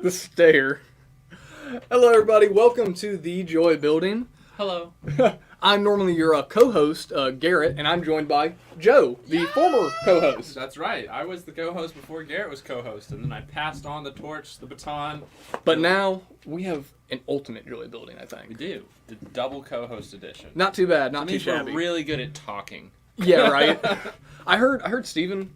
The stare. Hello, everybody. Welcome to the Joy Building. Hello. I'm normally your co-host, Garrett, and I'm joined by Joe, the former co-host. That's right. I was the co-host before Garrett was co-host, and then I passed on the torch, the baton. But now we have an ultimate Joy Building, I think. We do. The double co-host edition. Not too bad. Not That too means shabby. we're really good at talking. Yeah, right. I heard Steven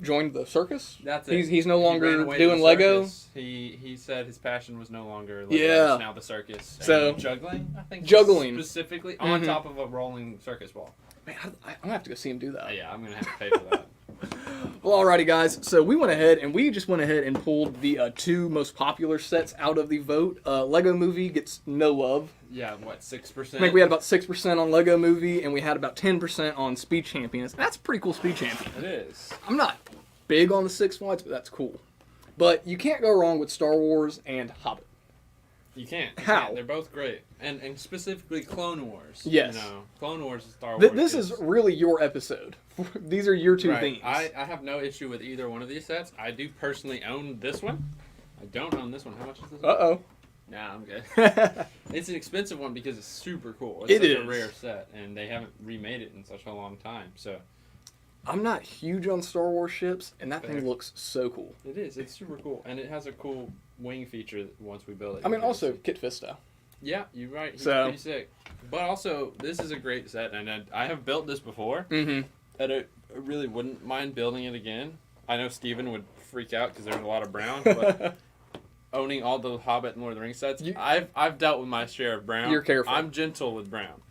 joined the circus. That's it. He's no longer He ran away doing to the Lego. circus. He said his passion was no longer Lego. Yeah. It's now the circus. So And juggling, I think. juggling. Specifically on top of a rolling circus ball. Man, I'm gonna have to go see him do that. Yeah, I'm gonna have to pay for that. Well, alrighty, guys. So we went ahead and pulled the two most popular sets out of the vote. Lego Movie gets no love. Yeah, what, 6%? I think we had about 6% on Lego Movie, and we had about 10% on Speed Champions. That's a pretty cool Speed Champion. It is. I'm not big on the Six Flags, but that's cool. But you can't go wrong with Star Wars and Hobbit. You can't. How? They're both great. And specifically Clone Wars. Yes. You know, Clone Wars and Star Wars. This is really your episode. These are your two right. themes. I have no issue with either one of these sets. I do personally own this one. I don't own this one. How much is this one? Uh-oh. Nah, I'm good. It's an expensive one because it's super cool. It It's such is. a rare set, and they haven't remade it in such a long time. So I'm not huge on Star Wars ships, and that Fair. thing looks so cool. it is. It's super cool, and it has a cool wing feature once we build it. I mean, also, Kit Fisto. Yeah, you're right. He's So- pretty sick. But also, this is a great set, and I have built this before, Mm-hmm. and I really wouldn't mind building it again. I know Steven would freak out because there's a lot of brown, but owning all the Hobbit and Lord of the Rings sets, I've dealt with my share of brown. You're careful. I'm gentle with brown.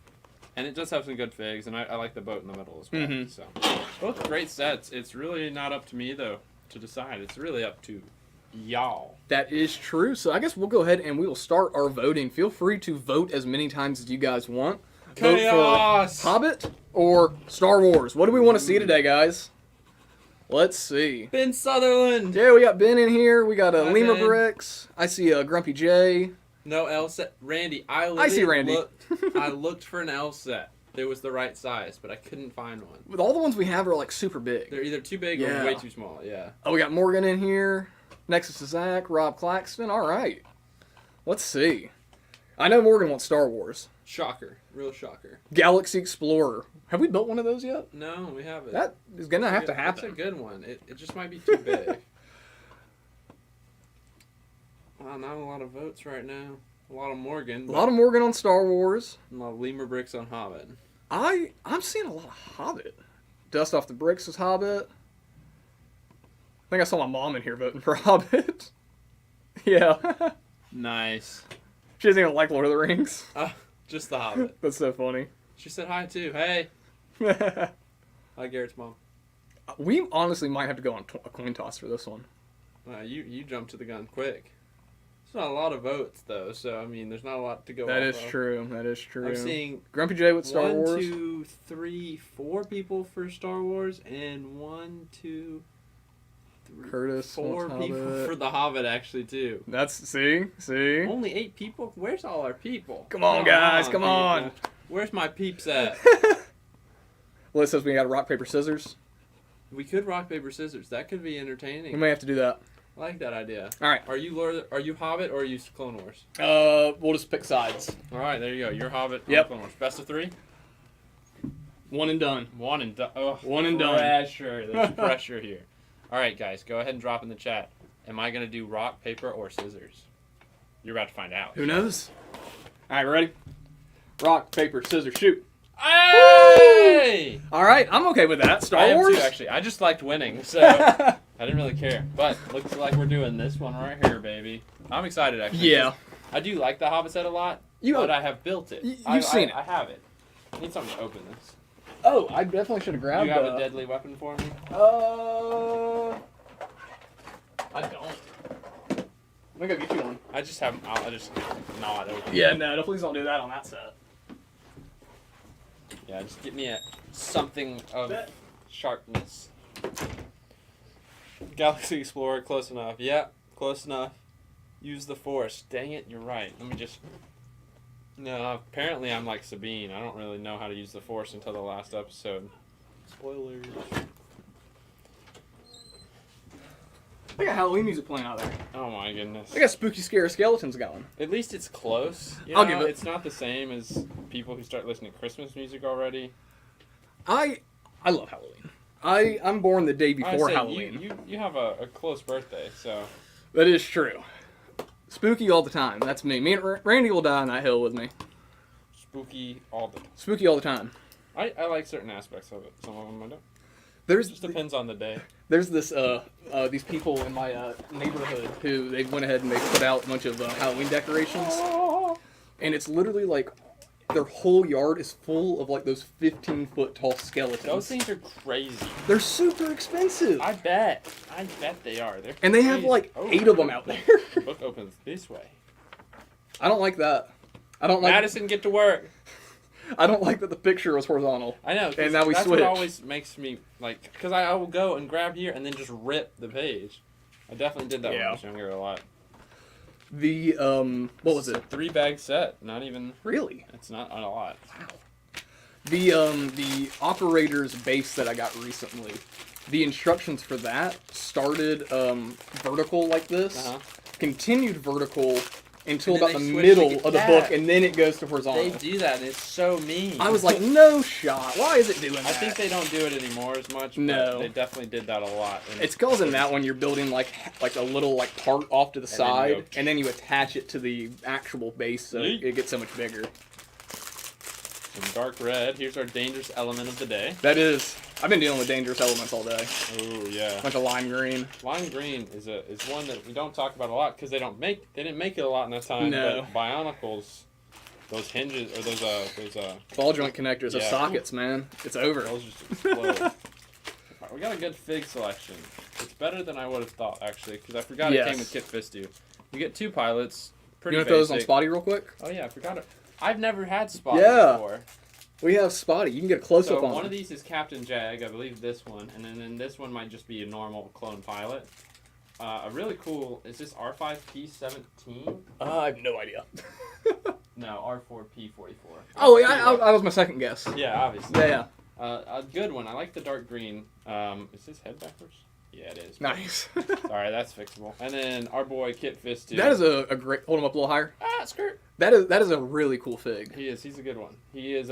And it does have some good figs, and I like the boat in the middle as well. Mhm. So, both great sets. It's really not up to me, though, to decide. It's really up to y'all. That is true. So I guess we'll go ahead and we will start our voting. Feel free to vote as many times as you guys want. Chaos! Vote for Hobbit or Star Wars. What do we want to see today, guys? Let's see. Ben Sutherland! Yeah, we got Ben in here. We got Hi, Lima Ben. Bricks. I see Grumpy J. No L set. Randy, I see Randy. I looked for an L set. It was the right size, but I couldn't find one. With all the ones we have are like super big. They're either too big Yeah. or way too small. Yeah. Oh, we got Morgan in here. Nexus to Zach. Rob Claxton. All right. Let's see. I know Morgan wants Star Wars. Shocker. Real shocker. Galaxy Explorer. Have we built one of those yet? No, we haven't. That is going to have to That's happen. a good one. It just might be too big. Wow, not a lot of votes right now. A lot of Morgan. A lot of Morgan on Star Wars. A lot of Lemur Bricks on Hobbit. I'm seeing a lot of Hobbit. Dust Off the Bricks is Hobbit. I think I saw my mom in here voting for Hobbit. Yeah. Nice. She doesn't even like Lord of the Rings. Just the Hobbit. That's so funny. She said hi too. Hey. Hi, Garrett's mom. We honestly might have to go on a coin toss for this one. You jumped to the gun quick. It's not a lot of votes though, so I mean, there's not a lot to go. That off is of. true. That is true. I'm seeing Grumpy J with Star 1, Wars. 2, 3, 4 people for Star Wars, and 1, 2, 3, Curtis 4 wants people Hobbit. for the Hobbit actually too. That's see. Only 8 people. Where's all our people? Come on, guys. Come people. on. Where's my peeps at? Well, it says we got rock paper scissors. We could rock paper scissors. That could be We entertaining. may have to do that. I like that idea. All right. Are you Hobbit or are you Clone Wars? We'll just pick sides. All right, there you go. You're Hobbit. I'm Yep. Clone Wars. Best of 3. One and done. One and done. Oh, One and done. Pressure. There's pressure here. All right, guys, go ahead and drop in the chat. Am I gonna do rock, paper, or scissors? You're about to find out. Who knows? All right, ready? Rock, paper, scissors, shoot. Hey! All right, I'm okay with that. I Star am Wars. too, actually. I just liked winning, so I didn't really care. But looks like we're doing this one right here, baby. I'm excited, actually. Yeah. I do like the Hobbit set a lot, You- but I have built it. you've seen it. I have it. I need something to open this. Oh, I definitely should have Do grabbed. you have a deadly weapon for me? I don't. Let me go get you one. I just have. I just nod open. Yeah, no, please don't do that on that set. Yeah, just get me something of sharpness. Galaxy Explorer, close enough. Yeah, close enough. Use the Force. Dang it, you're right. Let me just... No, apparently I'm like Sabine. I don't really know how to use the Force until the last episode. Spoilers. They got Halloween music playing out there. Oh my goodness. They got spooky, scary skeletons going. At least it's close. You I'll know, give it. It's not the same as people who start listening to Christmas music already. I love Halloween. I'm born the day before Halloween. You have a close birthday, so. That is true. Spooky all the time. That's me. Me and Randy will die on that hill with me. Spooky all the time. Spooky all the time. I like certain aspects of it. Some of them I don't. It just depends on the day. There's this these people in my neighborhood who they went ahead and they put out a bunch of Halloween decorations, and it's literally like their whole yard is full of like those 15-foot tall skeletons. Those things are crazy. They're super expensive. I bet they are. They're and they have crazy. like 8 of them out there. The book opens this way. I don't like that. I don't like Madison, get to work. I don't like that the picture was horizontal. I know. And now we that's switch. What always makes me like, because I will go and grab here and then just rip the page. I definitely did that when I was younger a lot. The what was it? It's a 3-bag set. Not even. Really? It's not a lot. Wow. The operator's base that I got recently, the instructions for that started vertical like this, continued vertical until about the middle of the book, and then it goes to horizontal. They do that, and it's so mean. I was like, no shot. Why is it doing that? I think they don't do it anymore as much. No. But they definitely did that a lot. It's causing that when you're building like a little like part off to the side, and then you attach it to the actual base, so it gets so much bigger. Some dark red. Here's our dangerous element of the day. That is. I've been dealing with dangerous elements all day. Oh yeah. Bunch of lime green. Lime green is one that we don't talk about a lot because they didn't make it a lot in that time. No. But Bionicles, those hinges or those ball joint connectors, those sockets, man. It's over. Those just explode. Right, we got a good fig selection. It's better than I would have thought actually because I forgot it came with Kit Fistu. You get 2 pilots. Pretty you want to throw those on Spotty real quick? Oh yeah, I forgot it. I've never had Spotty before. We have Spotty. You can get a close-up on one him. of these is Captain Jag, I believe this one, and then this one might just be a normal clone pilot. A really cool, is this R5P17? I have no idea. No, R4P44. Oh, yeah, that was my second guess. Yeah, obviously. Yeah. A good one. I like the dark green. Is this head backwards? Yeah, it is. Nice. Alright, that's fixable. And then our boy Kit Fistu. That is a great... Hold him up a little higher. Skirt. That is a really cool fig. He is. He's a good one. He is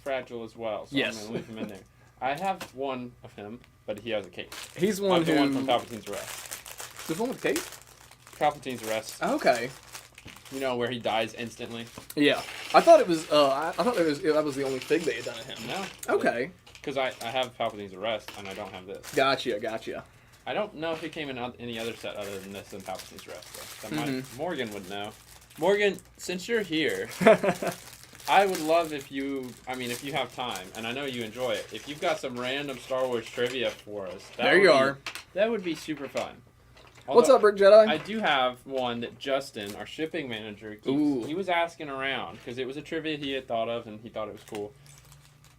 fragile as well, so yes. I'm going to leave him in there. I have one of him, but he has a cape. He's one the one from Palpatine's Arrest. There's one with a cape? Palpatine's Arrest. Okay. You know, where he dies instantly? Yeah. I thought it was, that was the only fig they had done to him. No. Okay. Because I have Palpatine's Arrest, and I don't have this. Gotcha. I don't know if it came in any other set other than this than Palpatine's Arrest, though. Morgan would know. Morgan, since you're here, I would love if you have time, and I know you enjoy it, if you've got some random Star Wars trivia for us. That would be super fun. What's up, Brick Jedi? I do have one that Justin, our shipping manager, he was asking around, because it was a trivia he had thought of, and he thought it was cool.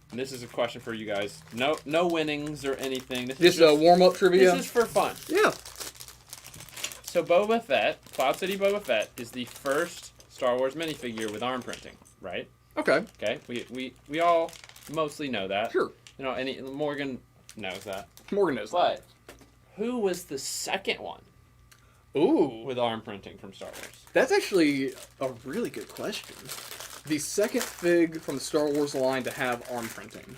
And this is a question for you guys. No winnings or anything. This is just a warm-up trivia? This is for fun. Yeah. So Boba Fett, Cloud City Boba Fett, is the first Star Wars minifigure with arm printing, right? Okay. Okay. We all mostly know that. Sure. You know, Morgan knows that. Morgan knows that. But who was the second one? Ooh. With arm printing from Star Wars. That's actually a really good question. The second fig from the Star Wars line to have arm printing.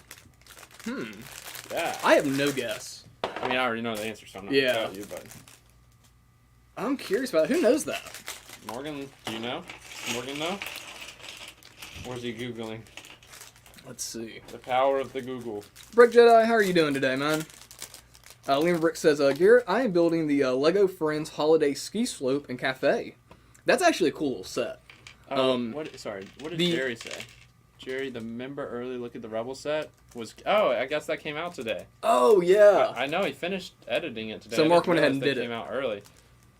Yeah. I have no guess. I mean, I already know the answer, so I'm not going to tell you, but... I'm curious about it. Who knows that? Morgan, do you know? Morgan know? Or is he Googling? Let's see. The power of the Google. Brick Jedi, how are you doing today, man? Liam Brick says, Garrett, I am building the Lego Friends Holiday Ski Slope and Cafe. That's actually a cool little set. What did Jerry say? Jerry, the member early look at the Rebel set was... Oh, I guess that came out today. Oh, yeah. I know, he finished editing it today. So Mark went ahead and did it. It came out early.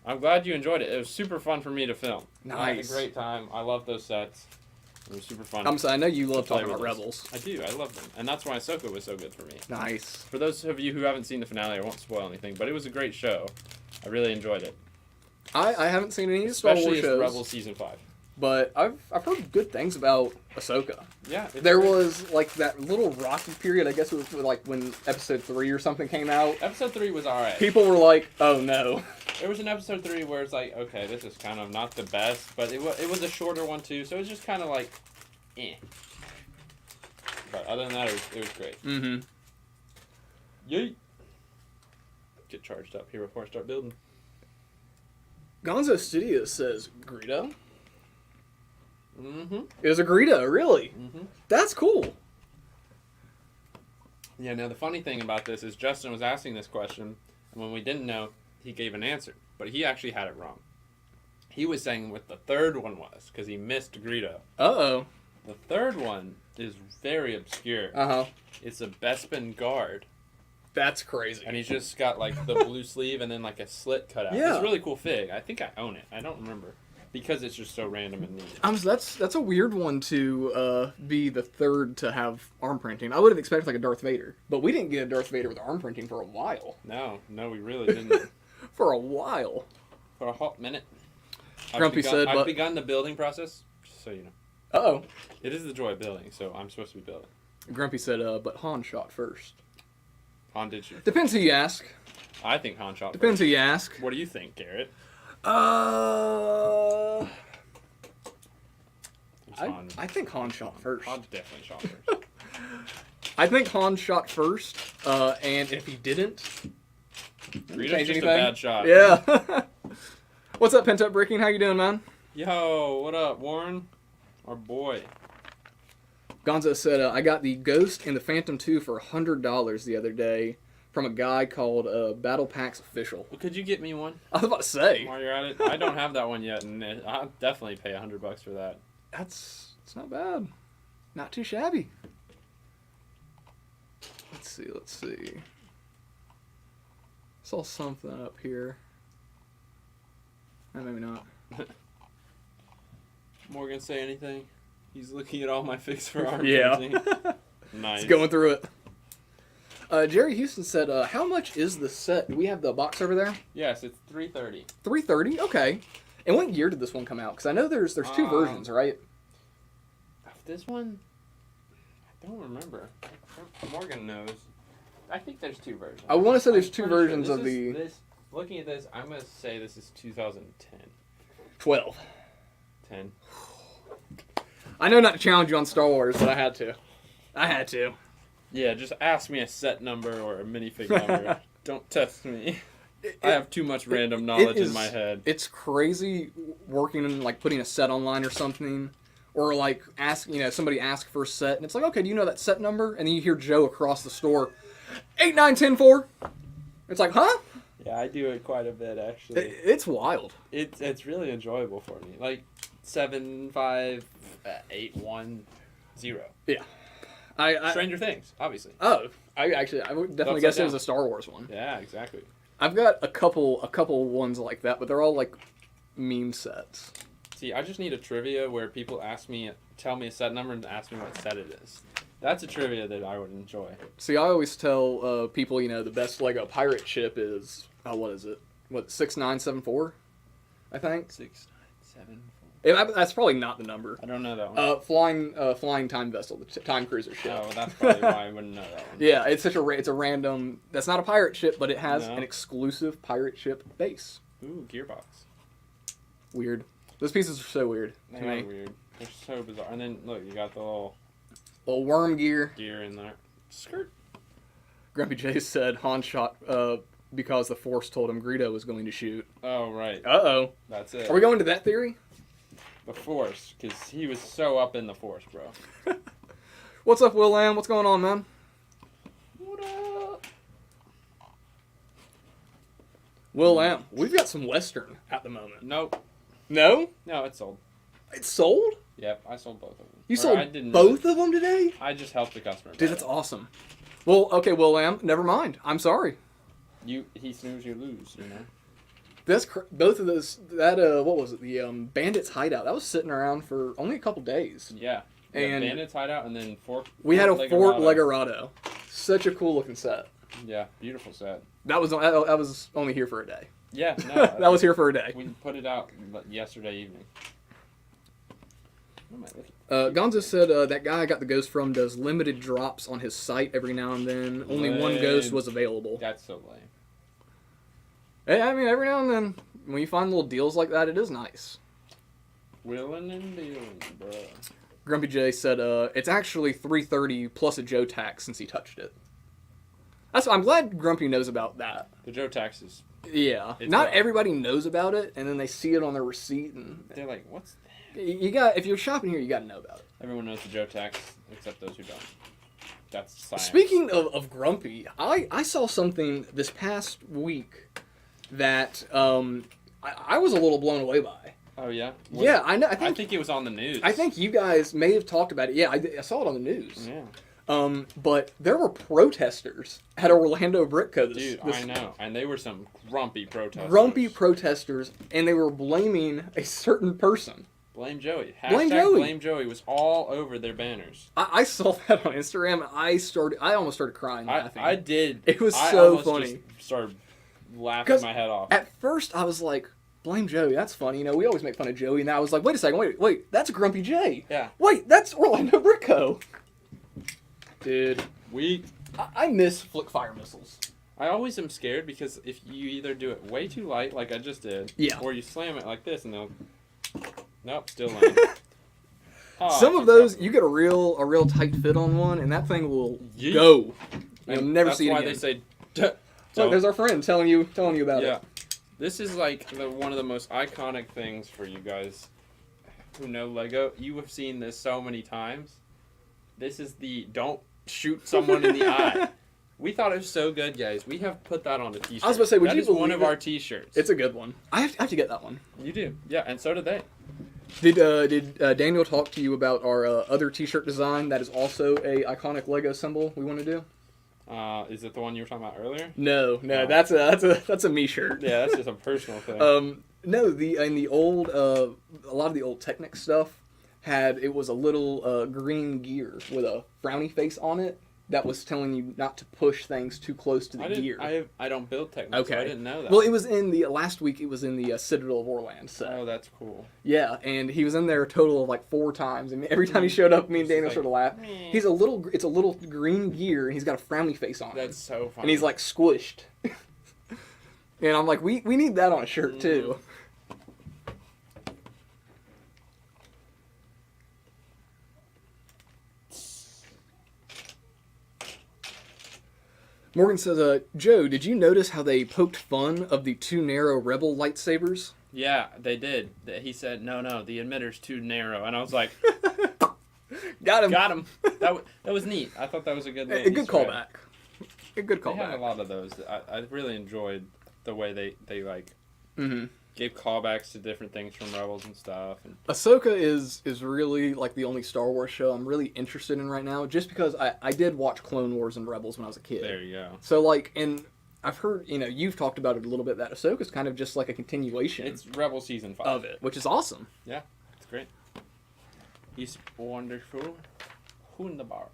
I'm glad you enjoyed it. It was super fun for me to film. Nice. I had a great time. I love those sets. It was super fun. I know you love talking about Rebels. I do. I love them. And that's why Ahsoka was so good for me. Nice. For those of you who haven't seen the finale, I won't spoil anything, but it was a great show. I really enjoyed it. I haven't seen any Star Wars shows. Especially Rebels Season 5. but I've heard good things about Ahsoka. Yeah. There was like that little rocky period. I guess it was like when episode 3 or something came out. Episode 3 was alright. People were like, "Oh no." There was an episode 3 where it's like, okay, this is kind of not the best, but it was a shorter one too, so it was just kind of like, eh. But other than that, it was great. Mm-hmm. Yeet. Get charged up here before I start building. Gonzo Studios says Greedo. Mm-hmm. It was a Greedo, really? Mm-hmm. That's cool. Yeah, now the funny thing about this is Justin was asking this question, and when we didn't know, he gave an answer. But he actually had it wrong. He was saying what the third one was, because he missed Greedo. Uh-oh. The third one is very obscure. Uh-huh. It's a Bespin guard. That's crazy. And he's just got like the blue sleeve and then like a slit cut out. Yeah. It's a really cool fig. I think I own it. I don't remember. Because it's just so random and neat. That's a weird one to be the third to have arm printing. I would have expected like a Darth Vader, but we didn't get a Darth Vader with arm printing for a while. No, we really didn't. For a while. For a hot minute. Grumpy said, I've begun the building process, just so you know. Uh-oh. It is the joy of building, so I'm supposed to be building. Grumpy said, but Han shot first. Han did shoot. Depends who you ask. I think Han shot Depends first. who you ask. What do you think, Garrett? I Han. think Han shot first. Han definitely shot first. I think Han shot first, and if he didn't, Greedo's just a bad shot. Yeah. What's up, Pent Up Breaking? How you doing, man? Yo, what up, Warren? Our boy. Gonzo said, I got the Ghost and the Phantom 2 for $100 the other day from a guy called Battle Packs Official. Well, could you get me one? I was about to say. While you're at it, I don't have that one yet, and I'll definitely pay $100 for that. It's not bad. Not too shabby. Let's see. Saw something up here. Maybe not. Morgan, say anything? He's looking at all my figs for arm Yeah. printing. Nice. He's going through it. Jerry Houston said, how much is the set? Do we have the box over there? Yes, it's $330. $330? Okay. And what year did this one come out? Because I know there's two versions, right? This one, I don't remember. Morgan knows. I think there's two versions. I want to say there's two I'm pretty versions sure. of the... Looking at this, I'm going to say this is 2010. 12. 10. I know not to challenge you on Star Wars, but I had to. Yeah, just ask me a set number or a minifig number. Don't test me. I have too much random knowledge in my head. It's crazy working and like putting a set online or something, or like somebody ask for a set, and it's like, okay, do you know that set number? And then you hear Joe across the store, 8910-4. It's like, huh? Yeah, I do it quite a bit actually. It's wild. It's really enjoyable for me. Like 75810. Yeah. Stranger Things, obviously. Oh, I would definitely guess it was a Star Wars one. Yeah, exactly. I've got a couple ones like that, but they're all like meme sets. See, I just need a trivia where people tell me a set number and ask me what set it is. That's a trivia that I would enjoy. See, I always tell people, the best Lego pirate ship is, what is it? 6974? I think. 6974. That's probably not the number. I don't know that one. Flying time vessel, the time cruiser ship. Oh, well, that's probably why I wouldn't know that one. Yeah, it's a random. That's not a pirate ship, but it has No. an exclusive pirate ship base. Ooh, gearbox. Weird. Those pieces are so weird They to are me. weird. They're so bizarre. And then look, you got the little Worm gear. in there. Skirt. Grumpy J said Han shot because the Force told him Greedo was going to shoot. Oh right. Uh-oh. That's it. Are we going to that theory? The Force, because he was so up in the Force, bro. What's up, Will Lamb? What's going on, man? What up? Will Lamb. We've got some Western at the moment. Nope. No? No, it's sold. It's sold? Yep, I sold both of them. You Or sold I didn't both of them today? I just helped the customer. Dude, that's awesome. Well, okay, Will Lamb, never mind. I'm sorry. He snooze, you lose, you know? Both of those, what was it? The Bandits Hideout. That was sitting around for only a couple days. Yeah. And Bandits Hideout and then we had a Fort Legorado. Legorado. Such a cool looking set. Yeah, beautiful set. That was only here for a day. Yeah, no. That was here for a day. We put it out yesterday evening. Gonzo said that guy I got the ghost from does limited drops on his site every now and then. Only one ghost was available. That's so lame. Hey, I mean, every now and then, when you find little deals like that, it is nice. Willing and dealing, bro. Grumpy J said it's actually $3.30 plus a Joe tax since he touched it. I'm glad Grumpy knows about that. The Joe tax is... Yeah. Not everybody knows about it, and then they see it on their receipt, and they're like, what's that? If you're shopping here, you got to know about it. Everyone knows the Joe tax, except those who don't. That's science. Speaking of Grumpy, I saw something this past week that I was a little blown away by. Oh, yeah? I know. I think it was on the news. I think you guys may have talked about it. Yeah, I saw it on the news. Yeah. But there were protesters at Orlando Brick Co. I know. And they were some grumpy protesters. Grumpy protesters, and they were blaming a certain person. Blame Joey. Blame Joey. Blame Joey was all over their banners. I saw that on Instagram, and I almost started crying laughing. I did. It was so funny. Just started laughing my head off. At first, I was like, blame Joey, that's funny. You know, we always make fun of Joey, and I was like, wait a second, wait, that's Grumpy J. Yeah. Wait, that's Orlando Brick Co. Dude. I miss flick fire missiles. I always am scared because if you either do it way too light, like I just did, or you slam it like this, and they'll... Nope, still lame. Some of those, you get a real tight fit on one, and that thing will go. You'll never see it again. That's why they say... So there's our friend telling you about it. Yeah. This is like one of the most iconic things for you guys who know Lego. You have seen this so many times. This is the don't shoot someone in the eye. We thought it was so good, guys. We have put that on a t-shirt. I was about to say, that is one of our t-shirts. It's a good one. I have to get that one. You do. Yeah, and so did they. Did Daniel talk to you about our other t-shirt design that is also a iconic Lego symbol we want to do? Is it the one you were talking about earlier? No, that's a me shirt. Yeah, that's just a personal thing. No, a lot of the old Technic stuff it was a little green gear with a frowny face on it that was telling you not to push things too close to the gear. I don't build Technic, so I didn't know that. Well, it was in the last week. It was in the Citadel of Orland set. Oh, that's cool. Yeah, and he was in there a total of like 4 times, and every time he showed up, me and Daniel sort of laughed. It's a little green gear, and he's got a frowny face on it. That's so funny. And he's like squished. And I'm like, we need that on a shirt too. Morgan says, Joe, did you notice how they poked fun of the too narrow Rebel lightsabers? Yeah, they did. He said, no, the emitter's too narrow. And I was like... Got him. That was neat. I thought that was a good little A good callback. A good callback. They have a lot of those. I really enjoyed the way they like... gave callbacks to different things from Rebels and stuff. And Ahsoka is really like the only Star Wars show I'm really interested in right now, just because I did watch Clone Wars and Rebels when I was a kid. There you go. So like, and I've heard, you've talked about it a little bit, that Ahsoka's kind of just like a continuation. It's Rebel Season 5. Of it, which is awesome. Yeah, it's great. He's wonderful. Wunderbar.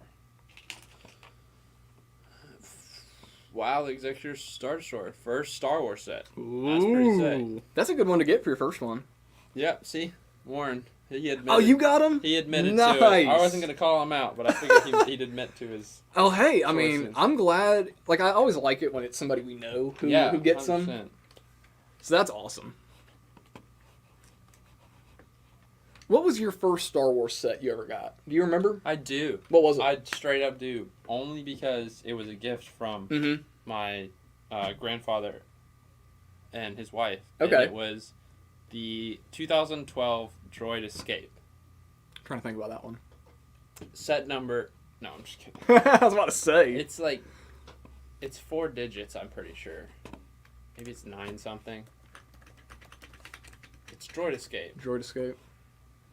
Wow, the Executive Star Destroyer. First Star Wars set. Ooh. That's pretty sick. That's a good one to get for your first one. Yeah, see? Warren. He admitted. Oh, you got him? He admitted nice. to it. I wasn't going to call him out, but I figured he'd admit to his Oh, hey, I choices. mean, I'm glad. Like, I always like it when it's somebody we know who gets 100%. them. So that's awesome. What was your first Star Wars set you ever got? Do you remember? I do. What was it? I straight up do. Only because it was a gift from my grandfather and his wife. Okay. And it was the 2012 Droid Escape. I'm trying to think about that one. Set number... No, I'm just kidding. I was about to say. It's like... It's 4 digits, I'm pretty sure. Maybe it's 9 something. It's Droid Escape. Droid Escape.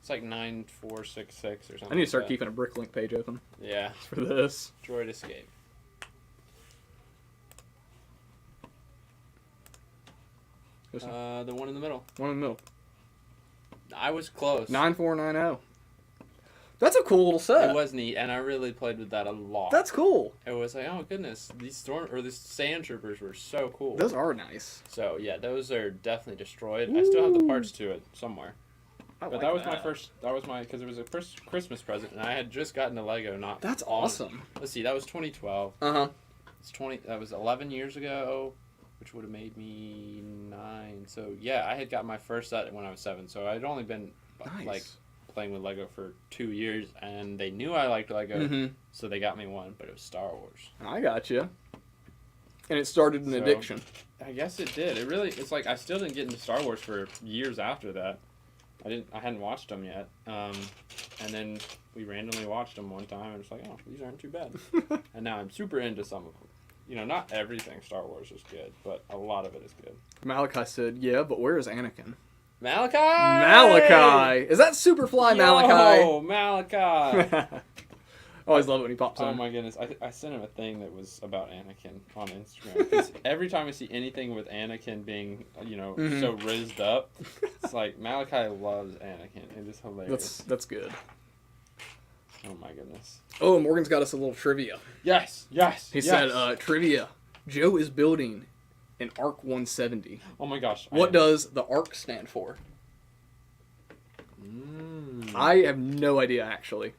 It's like 9466 or something. I need to start like that. keeping a Bricklink page open. Yeah. For this. Droid Escape. The one in the middle. One in the middle. I was close. 9490. That's a cool little set. It was neat, and I really played with that a lot. That's cool. It was like, oh goodness, these sand troopers were so cool. Those are nice. So yeah, those are definitely destroyed. Ooh. I still have the parts to it somewhere. But that was my first. That was my because it was a first Christmas present, and I had just gotten a Lego. Not That's awesome. Let's see, that was 2012. It's 20. That was 11 years ago, which would have made me 9. So yeah, I had got my first set when I was 7. So I'd only been like playing with Lego for 2 years, and they knew I liked Lego, so they got me one. But it was Star Wars. I got you. And it started an addiction. I guess it did. It really. It's like I still didn't get into Star Wars for years after that. I hadn't watched them yet, and then we randomly watched them one time, and it's like, oh, these aren't too bad. And now I'm super into some of them. You know, not everything Star Wars is good, but a lot of it is good. Malachi said, yeah, but where is Anakin? Malachi! Is that Superfly Malachi? Oh, Malachi! Always love it when he pops Oh in. my goodness, I sent him a thing that was about Anakin on Instagram. 'Cause every time I see anything with Anakin being, so rizzed up, it's like Malachi loves Anakin. It is hilarious. That's good. Oh my goodness. Oh, Morgan's got us a little trivia. Yes. He said, trivia. Joe is building an ARC 170. Oh my gosh. What does the ARC stand for? I have no idea, actually.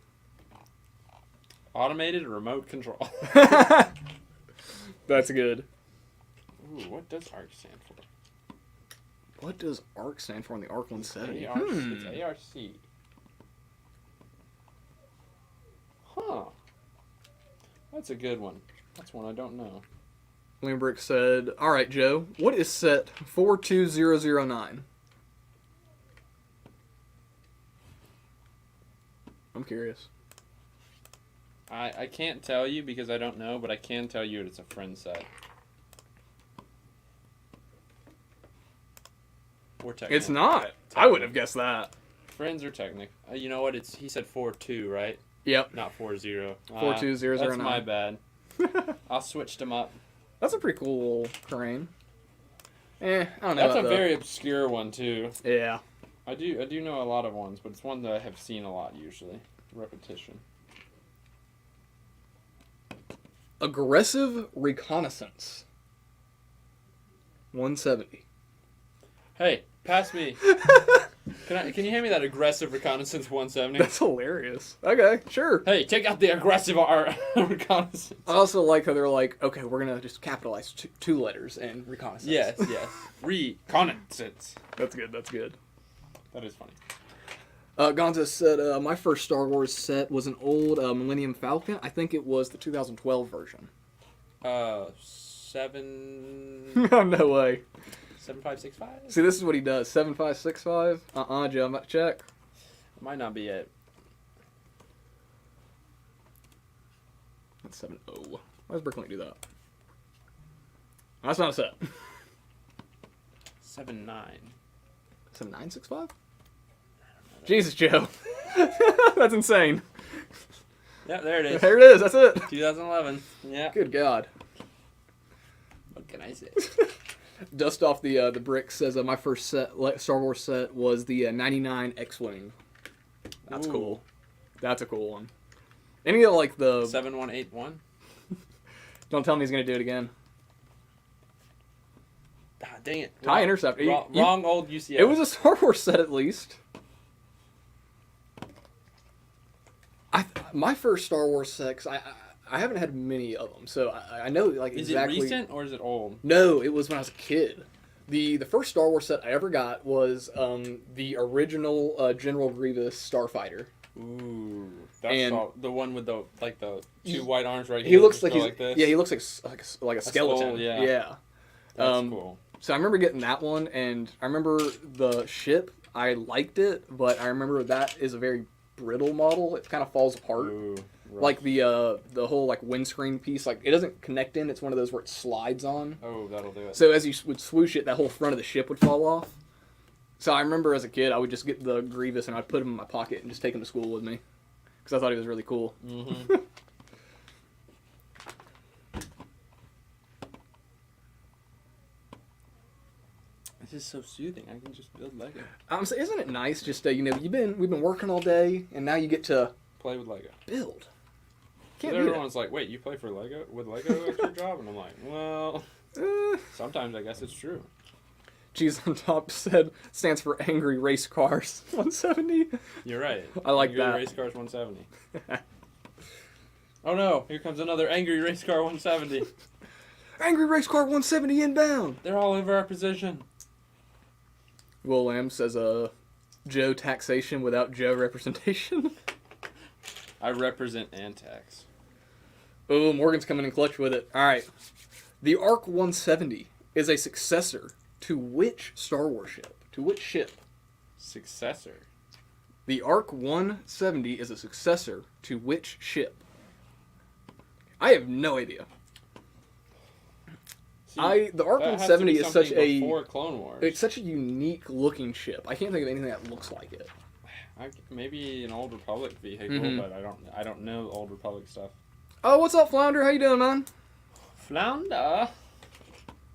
Automated remote control. That's good. Ooh, what does ARC stand for? What does ARC stand for on the ARC 170? It's ARC. Huh. That's a good one. That's one I don't know. Limbrick said, all right, Joe, what is set 42009? I'm curious. I can't tell you because I don't know, but I can tell you it's a friend set. Or Technic. It's not. I would have guessed that. Friends or Technic. You know what? He said 4-2, right? Yep. Not 4-0. 42009. That's my bad. I switched them up. That's a pretty cool crane. I don't know. That's a very obscure one too. Yeah. I do know a lot of ones, but it's one that I have seen a lot usually. Repetition. Aggressive reconnaissance. 170. Hey, pass me. Can you hand me that aggressive reconnaissance 170? That's hilarious. Okay, sure. Hey, take out the aggressive reconnaissance. I also like how they're like, okay, we're gonna just capitalize two letters and reconnaissance. Yes. Reconnaissance. That's good. That's good. That is funny. Gonza said, my first Star Wars set was an old Millennium Falcon. I think it was the 2012 version. 7... No way. 7565? See, this is what he does. 7565? Joe, I'm about to check. Might not be it. That's 70. Why does Bricklink do that? That's not a set. 79. 7965? Jesus, Joe. That's insane. Yeah, there it is. There it is. That's it. 2011. Yeah. Good God. What can I say? Dust off the brick says my first Star Wars set was the 99 X-Wing. That's cool. That's a cool one. Any of like the 7181? Don't tell me he's gonna do it again. Ah, dang it. TIE Interceptor. Wrong old UCF. It was a Star Wars set at least. My first Star Wars set, 'cause I haven't had many of them, so I know like exactly. Is it recent or is it old? No, it was when I was a kid. The first Star Wars set I ever got was the original General Grievous Starfighter. Ooh, that's the one with the two white arms right here. He looks like this. Yeah, he looks like a skeleton. Skull, yeah. Yeah. That's cool. So I remember getting that one, and I remember the ship. I liked it, but I remember that is a very brittle model. It kind of falls apart. Ooh, rough. Like the whole like windscreen piece, like it doesn't connect in. It's one of those where it slides on. Oh, that'll do it. So as you would swoosh it, that whole front of the ship would fall off. So I remember as a kid, I would just get the Grievous and I'd put him in my pocket and just take him to school with me, because I thought he was really cool. Mm-hmm. This is so soothing. I can just build Lego. So isn't it nice? Just we've been working all day, and now you get to play with Lego. Build. Can't everyone's like, wait, you play for Lego with Lego at your job? And I'm like, well, sometimes I guess it's true. Cheese on Top said stands for Angry Race Cars 170. You're right. I like Angry that. Race Cars 170. Oh no, here comes another Angry Race Car 170. Angry Race Car 170 inbound. They're all over our position. Will Lamb says, Joe taxation without Joe representation. I represent Antax. Oh, Morgan's coming in clutch with it. All right. The Arc 170 is a successor to which Star Wars ship? To which ship? Successor. The Arc 170 is a successor to which ship? I have no idea. See, The Arc that 170 has is to be such something a before Clone Wars. it's such a unique looking ship. I can't think of anything that looks like it. Maybe an Old Republic vehicle, Mhm. but I don't know Old Republic stuff. Oh, what's up, Flounder? How you doing, man? Flounder.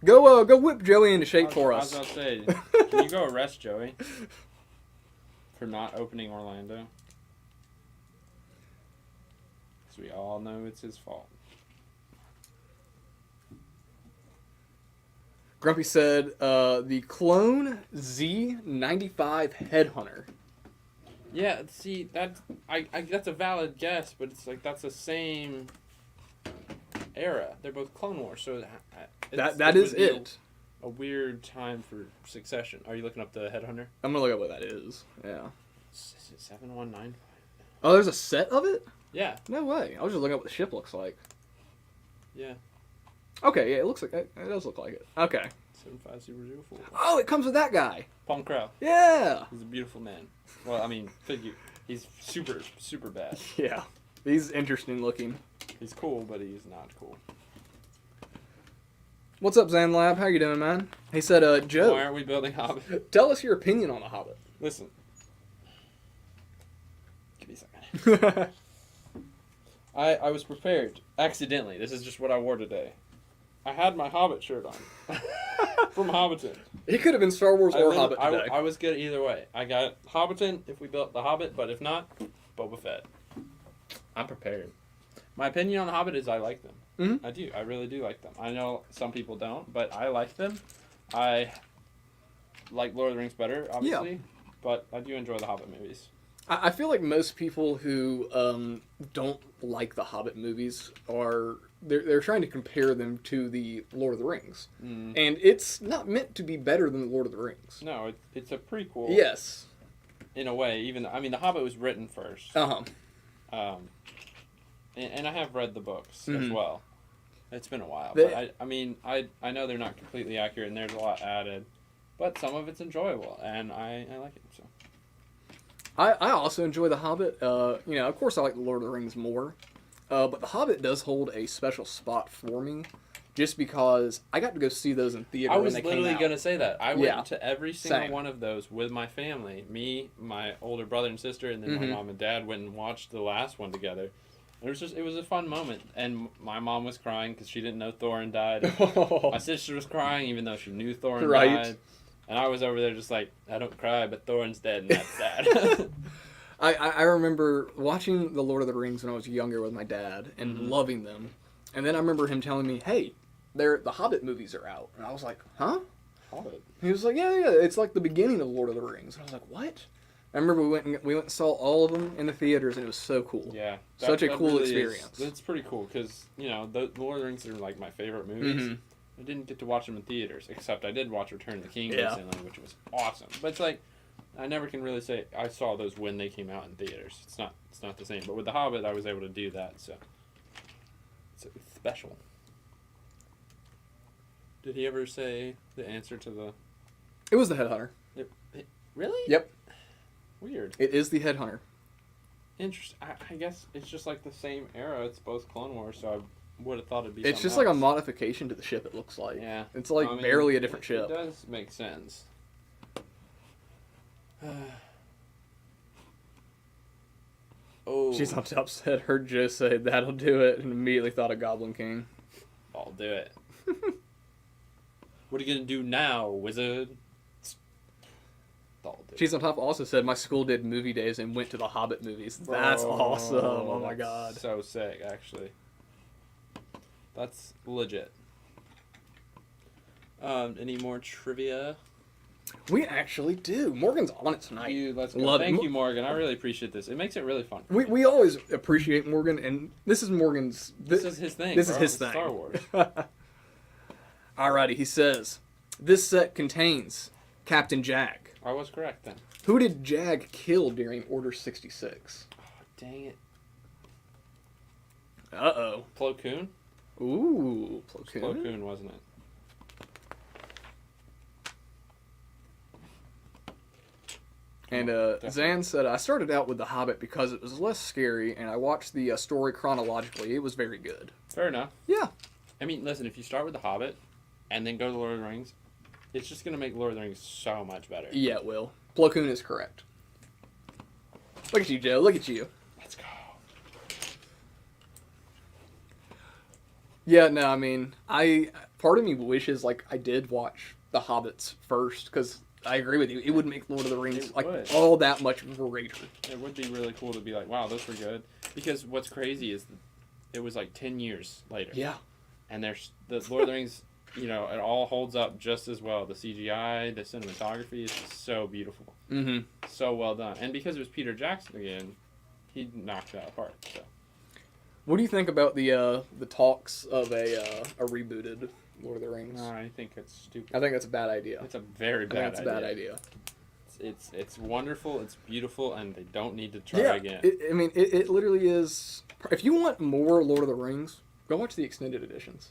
Go whip Joey into shape for I us. was about to say, can you go arrest Joey for not opening Orlando? Because we all know it's his fault. Grumpy said, the Clone Z95 Headhunter. Yeah, see, that's a valid guess, but it's like that's the same era. They're both Clone Wars, so That is would be it. A weird time for succession. Are you looking up the Headhunter? I'm gonna look up what that is. Yeah. Is it 719? Oh, there's a set of it? Yeah, No way. I was just looking at what the ship looks like. yeah. Okay, yeah, it looks like it does look like it. Okay. 75004. Oh, it comes with that guy. Palm Crow. Yeah. He's a beautiful man. Well, I mean, figure. He's super, super bad. Yeah. He's interesting looking. He's cool, but he's not cool. What's up, Zan Lab? How you doing, man? He said, Joe, Why aren't we building Hobbit? tell us your opinion on The Hobbit. Listen. Give me a second. I was prepared. Accidentally. This is just what I wore today. I had my Hobbit shirt on. From Hobbiton. He could have been Star Wars or Hobbit today. I was good either way. I got Hobbiton if we built the Hobbit, but if not, Boba Fett. I'm prepared. My opinion on the Hobbit is I like them. Mhm. I do. I really do like them. I know some people don't, but I like them. I like Lord of the Rings better, obviously, but I do enjoy the Hobbit movies. I feel like most people who don't like the Hobbit movies are they're trying to compare them to the Lord of the Rings, and it's not meant to be better than the Lord of the Rings. No, it's a prequel. Yes, in a way. Even the Hobbit was written first. And I have read the books as well. It's been a while, but I know they're not completely accurate, and there's a lot added, but some of it's enjoyable, and I like it. So. I also enjoy The Hobbit. Of course I like The Lord of the Rings more. But The Hobbit does hold a special spot for me, just because I got to go see those in theater when they came out. I was literally going to say that. I went to every single Same. one of those with my family. Me, my older brother and sister, and then my mom and dad went and watched the last one together. It was a fun moment, and my mom was crying because she didn't know Thorin died. My sister was crying even though she knew Thorin died. And I was over there just like, I don't cry, but Thorin's dead, and that's sad. I remember watching The Lord of the Rings when I was younger with my dad and loving them. And then I remember him telling me, hey, the Hobbit movies are out. And I was like, huh? Hobbit? He was like, yeah, it's like the beginning of Lord of the Rings. And I was like, what? I remember we went and saw all of them in the theaters, and it was so cool. Yeah. Such a cool really experience. It's pretty cool, because, the Lord of the Rings are like my favorite movies. I didn't get to watch them in theaters, except I did watch Return of the King recently, which was awesome. But it's like, I never can really say I saw those when they came out in theaters. It's not the same. But with The Hobbit, I was able to do that, so it's special. Did he ever say the answer to the... It was the Headhunter. Really? Yep. Weird. It is the Headhunter. Interesting. I guess it's just like the same era. It's both Clone Wars, so I would have thought it'd be It's just something like a else. modification to the ship, it looks like. Yeah. It's like barely a different ship. It does make sense. She's on top said, heard Joe say, that'll do it, and immediately thought of Goblin King. I'll do it. What are you going to do now, wizard? She's on top also said, my school did movie days and went to the Hobbit movies. That's awesome. Oh my god. So sick, actually. That's legit. Any more trivia? We actually do. Morgan's on it tonight. Dude, let's go. Love it. Thank you, Morgan. I really appreciate this. It makes it really fun. We always appreciate Morgan, and this is Morgan's... This is his thing, This bro. is his It's thing. Star Wars. Alrighty, he says, this set contains Captain Jag. I was correct then. Who did Jag kill during Order 66? Oh, dang it. Uh-oh. Plo Koon? Ooh, Plo Plo Koon. Koon, wasn't it? And Zan said, I started out with The Hobbit because it was less scary, and I watched the story chronologically. It was very good. Fair enough. Yeah. I mean, listen, if you start with The Hobbit and then go to Lord of the Rings, it's just going to make Lord of the Rings so much better. Yeah, it will. Plo Koon is correct. Look at you, Joe. Look at you. Let's go. Yeah, no, I mean, part of me wishes, like, I did watch The Hobbits first, because I agree with you. It would make Lord of the Rings, It like, would. all that much greater. It would be really cool to be like, wow, those were good. Because what's crazy is it was like 10 years later. Yeah. And there's the Lord of the Rings, you know, it all holds up just as well. The CGI, the cinematography is just so beautiful. Mm-hmm. So well done. And because it was Peter Jackson again, he knocked it out of the park. So. What do you think about the talks of a rebooted Lord of the Rings? No, I think it's stupid. I think that's a bad idea. It's a very I bad think it's a bad idea. It's wonderful, it's beautiful, and they don't need to try again. It literally is. If you want more Lord of the Rings, go watch the extended editions.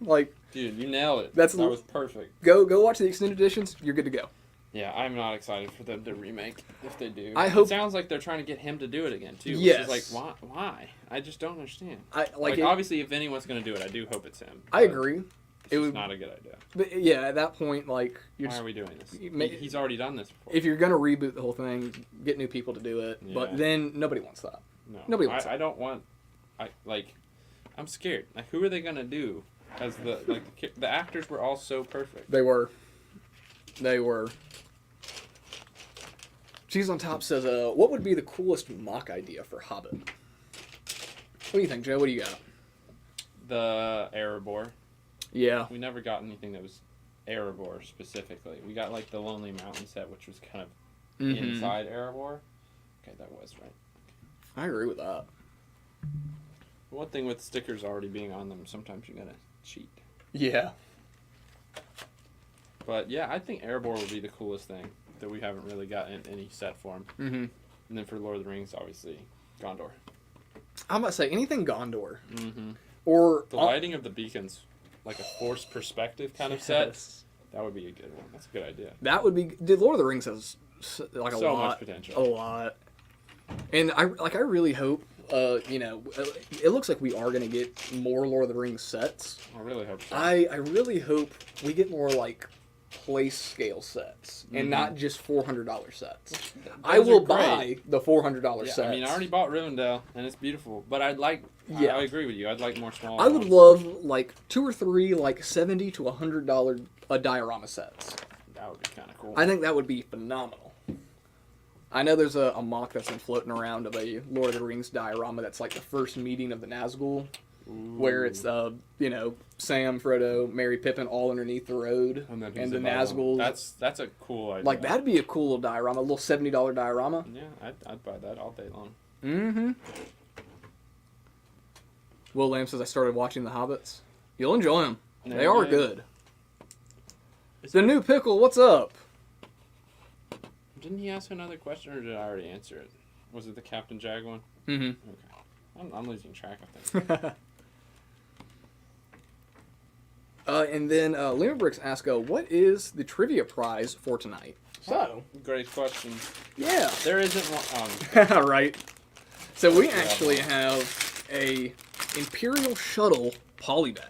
Like, dude, you nailed it. That was perfect. Go watch the extended editions. You're good to go. Yeah, I'm not excited for them to remake if they do. I hope. It sounds like they're trying to get him to do it again too. Yes. Which is like, why? I just don't understand. Like obviously, if anyone's going to do it, I do hope it's him. I agree. It was not a good idea. But yeah, at that point, like, why are we doing this? He's already done this before. If you're gonna reboot the whole thing, get new people to do it. Yeah. But then nobody wants that. No, nobody wants that. I don't want. I'm scared. Like, who are they gonna do? As the actors were all so perfect. They were. Cheese on Top says, what would be the coolest mock idea for Hobbit? What do you think, Joe? What do you got? The Erebor. Yeah. We never got anything that was Erebor specifically. We got like the Lonely Mountain set, which was kind of inside Erebor. Okay, that was right. I agree with that. One thing with stickers already being on them, sometimes you gotta cheat. Yeah. But yeah, I think Erebor would be the coolest thing that we haven't really gotten in any set form. Mm-hmm. And then for Lord of the Rings, obviously, Gondor. I'm about to say anything Gondor. Mm-hmm. Or the lighting of the beacons, like a forced perspective kind of set. That would be a good one. That's a good idea. That would be. Dude, Lord of the Rings has like a so lot, much potential. A lot. And I really hope. It looks like we are gonna get more Lord of the Rings sets. I really hope so. I really hope we get more like place scale sets and not just $400 sets. I will buy the $400 sets. I mean, I already bought Rivendell and it's beautiful, but I'd like. Yeah. I agree with you. I'd like more small. I would love like 2 or 3 like $70 to $100 diorama sets. That would be kind of cool. I think that would be phenomenal. I know there's a mock that's been floating around of a Lord of the Rings diorama that's like the first meeting of the Nazgul, where it's Sam, Frodo, Merry, Pippin all underneath the road, and the Nazgul. That's a cool idea. Like that'd be a cool diorama, a little $70 diorama. Yeah, I'd buy that all day long. Mm-hmm. Will Lamb says I started watching the Hobbits. You'll enjoy them. They are good. The new pickle. What's up? Didn't he ask another question, or did I already answer it? Was it the Captain Jag one? Mm-hmm. Okay. I'm losing track of things. And then Limmerbricks asks, what is the trivia prize for tonight? So, great question. Yeah. There isn't one. Right. So we actually have a Imperial Shuttle polybag.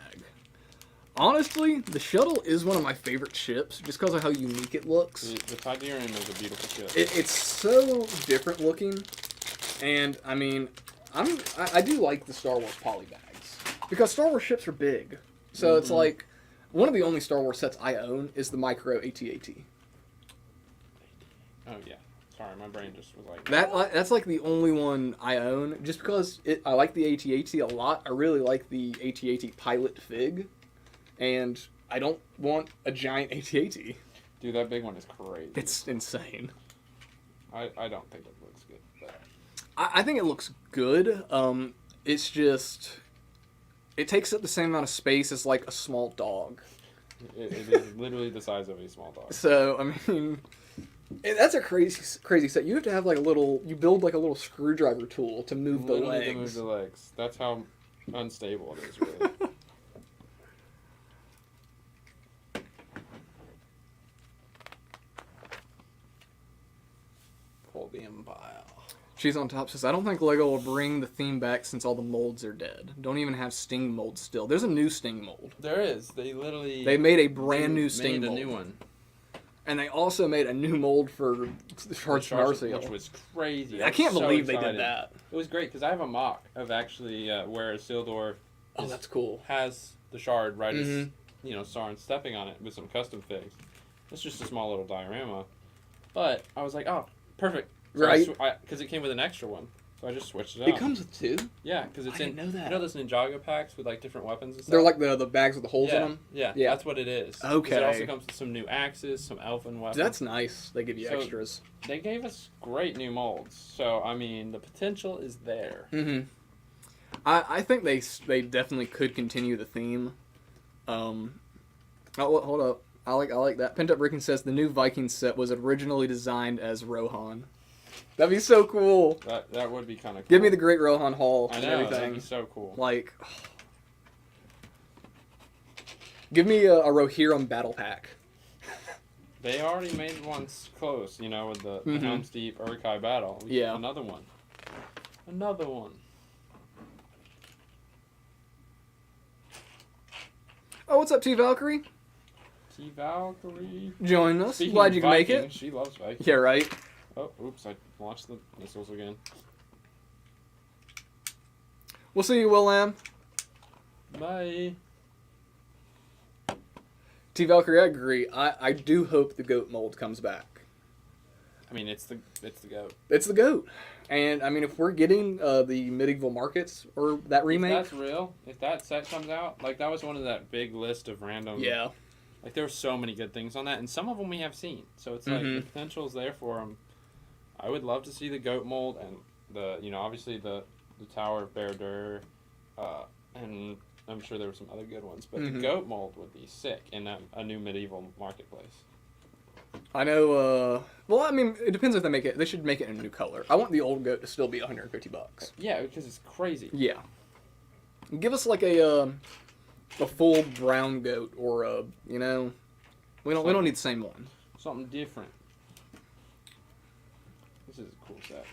Honestly, the shuttle is one of my favorite ships just because of how unique it looks. The Tiberium is a beautiful ship. It's so different looking, and I mean, I do like the Star Wars polybags because Star Wars ships are big. So it's like one of the only Star Wars sets I own is the Micro AT-AT. Oh yeah, sorry, my brain just was like that. That's like the only one I own, just because I like the AT-AT a lot. I really like the AT-AT Pilot Fig. And I don't want a giant AT-AT. Dude, that big one is crazy. It's insane. I don't think it looks good. But... I think it looks good. It's just... It takes up the same amount of space as, like, a small dog. It is literally the size of a small dog. So, I mean... That's a crazy set. You have to have, like, a little... You build, like, a little screwdriver tool to move the legs. To move the legs. That's how unstable it is, really. Pull the Empire. She's on top says, I don't think Lego will bring the theme back since all the molds are dead. Don't even have Sting molds still. There's a new Sting mold. There is. They literally... They made a brand new Sting mold. Made a new one. And they also made a new mold for Marseille. Which was crazy. I can't believe they did that. It was great, because I have a mock of actually where Isildur... Oh, that's cool. Has the shard right as, you know, Sauron stepping on it with some custom figs. It's just a small little diorama. But I was like, oh, perfect. So right. Because it came with an extra one. So I just switched it out. It comes with two? Yeah, because it's I didn't know that. You know those Ninjago packs with like different weapons and stuff? They're like the bags with the holes in them? Yeah, that's what it is. Okay. It also comes with some new axes, some elfin weapons. That's nice. They give you extras. They gave us great new molds. So, I mean, the potential is there. Mm-hmm. I think they definitely could continue the theme. Oh, hold up. I like that. Pent Up Ricken says the new Viking set was originally designed as Rohan. That'd be so cool. That would be kind of cool. Give me the Great Rohan Hall and everything. That'd be so cool. Like, give me a Rohirrim battle pack. They already made one close, you know, with the Helm's Deep Uruk-hai battle. Yeah. Another one. Another one. Oh, what's up, T Valkyrie? T Valkyrie. Join us. Speaking Glad you can make Viking, it. She loves Vikings. Yeah, right. Oh, oops! I launched the missiles again. We'll see you, Will-Am. Bye. T Valkyrie, I agree. I do hope the goat mold comes back. I mean, it's the goat. It's the goat. And, I mean, if we're getting the medieval markets or that remake... If that's real, if that set comes out, like, that was one of that big list of random... Yeah. Like, there were so many good things on that, and some of them we have seen. So it's like, the potential's there for them. I would love to see the goat mold and the, you know, obviously the Tower of Barad-dûr, and I'm sure there were some other good ones, but the goat mold would be sick in a new medieval marketplace. I know, well, I mean, it depends if they make it. They should make it in a new color. I want the old goat to still be $150. Yeah, because it's crazy. Yeah. Give us like a full brown goat or you know, we don't need the same one. Something different. This is a cool set.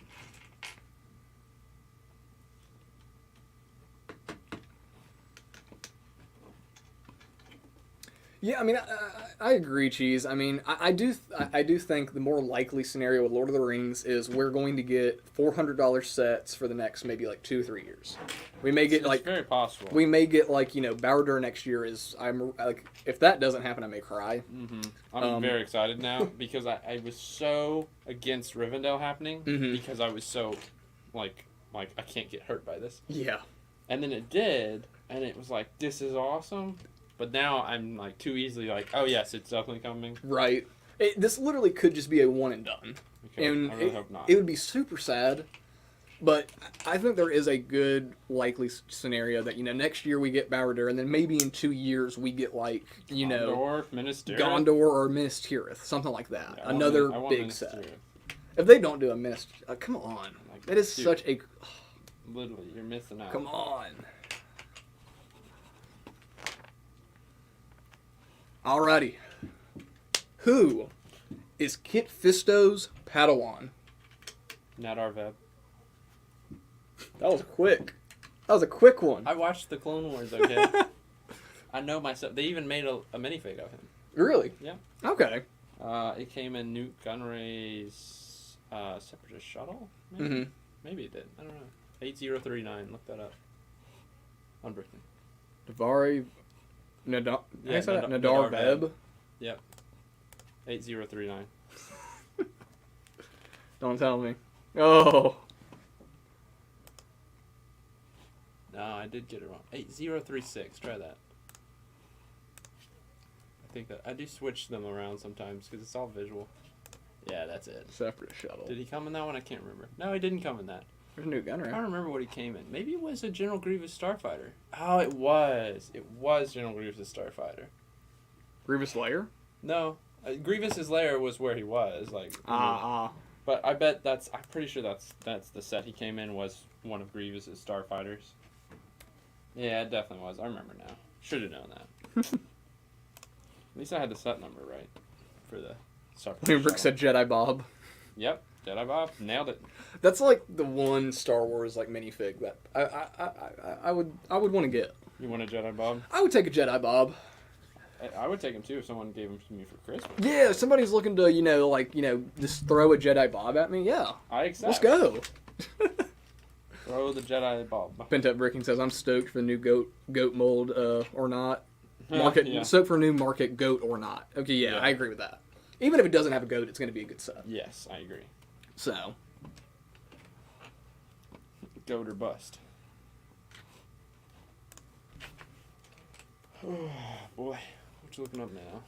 Yeah, I mean, I agree, Cheese. I mean, I do think the more likely scenario with Lord of the Rings is we're going to get $400 sets for the next maybe like 2-3 years. We may get it's very possible. We may get like, you know, Barad-dûr next year is I'm like, if that doesn't happen I may cry. I'm very excited now because I was so against Rivendell happening because I was so like I can't get hurt by this. Yeah. And then it did, and it was like, this is awesome. But now I'm like too easily like, oh yes, it's definitely coming. Right. This literally could just be a one and done. Okay, and I really hope not. It would be super sad, but I think there is a good likely scenario that, you know, next year we get Barad-dûr, and then maybe in 2 years we get like, you know, Gondor or Minas Tirith, something like that. Yeah, another big set. If they don't do a Minas, come on, like, that is such a. Literally, you're missing out. Come on. Alrighty. Who is Kit Fisto's Padawan? Nadar Veb. That was quick. That was a quick one. I watched the Clone Wars, okay? I know myself. They even made a minifig of him. Really? Yeah. Okay. It came in Newt Gunray's Separatist Shuttle? Maybe? Maybe it did. I don't know. 8039. Look that up. On Brickman. Davari... Nadar Veb? Yep. 8039. Don't tell me. Oh. No, I did get it wrong. 8036. Try that. I think that I do switch them around sometimes because it's all visual. Yeah, that's it. Separate shuttle. Did he come in that one? I can't remember. No, he didn't come in that. There's a new gunner. I don't remember what he came in. Maybe it was a General Grievous Starfighter. Oh, it was. It was General Grievous Starfighter. Grievous Lair? No, Grievous's lair was where he was. Like. But I bet I'm pretty sure that's the set he came in was one of Grievous's Starfighters. Yeah, it definitely was. I remember now. Should have known that. At least I had the set number right for the Starfighter. Rick said Jedi Bob. Yep, Jedi Bob nailed it. That's like the one Star Wars like minifig that I would want to get. You want a Jedi Bob? I would take a Jedi Bob. I would take him too if someone gave him to me for Christmas. Yeah, if somebody's looking to just throw a Jedi Bob at me. Yeah, I accept. Let's go. Throw the Jedi Bob. Pent-Up Bricking says, I'm stoked for the new goat mold or not. Market Yeah. Stoked for a new market goat or not. Okay, yeah, I agree with that. Even if it doesn't have a goat, it's going to be a good set. Yes, I agree. So. Goat or bust. Oh, boy. What you looking up now?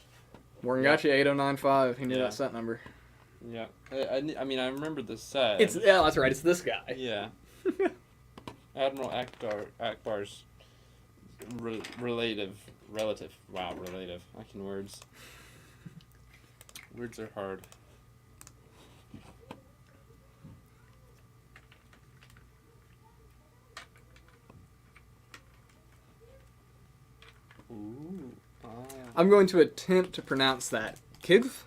Morgan got you 8095. He knew that set number. Yeah. I mean, I remember the set. Yeah, that's right. It's this guy. Yeah. Admiral Akbar's relative. Wow, relative. I can words. Words are hard. Ooh. I'm going to attempt to pronounce that. Kigf?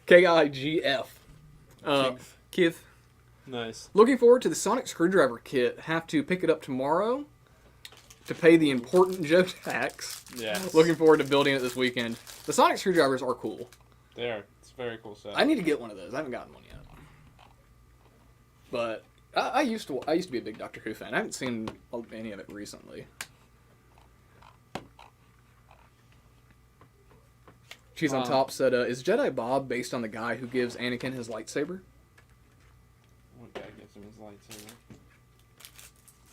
K-I-G-F. Kith. Nice. Looking forward to the Sonic Screwdriver kit. Have to pick it up tomorrow to pay the important Joe tax. Yes. Looking forward to building it this weekend. The Sonic Screwdrivers are cool. They are. It's a very cool set. I need to get one of those. I haven't gotten one yet. But I used to be a big Doctor Who fan. I haven't seen any of it recently. Cheese on Top said, is Jedi Bob based on the guy who gives Anakin his lightsaber? What guy gives him his lightsaber?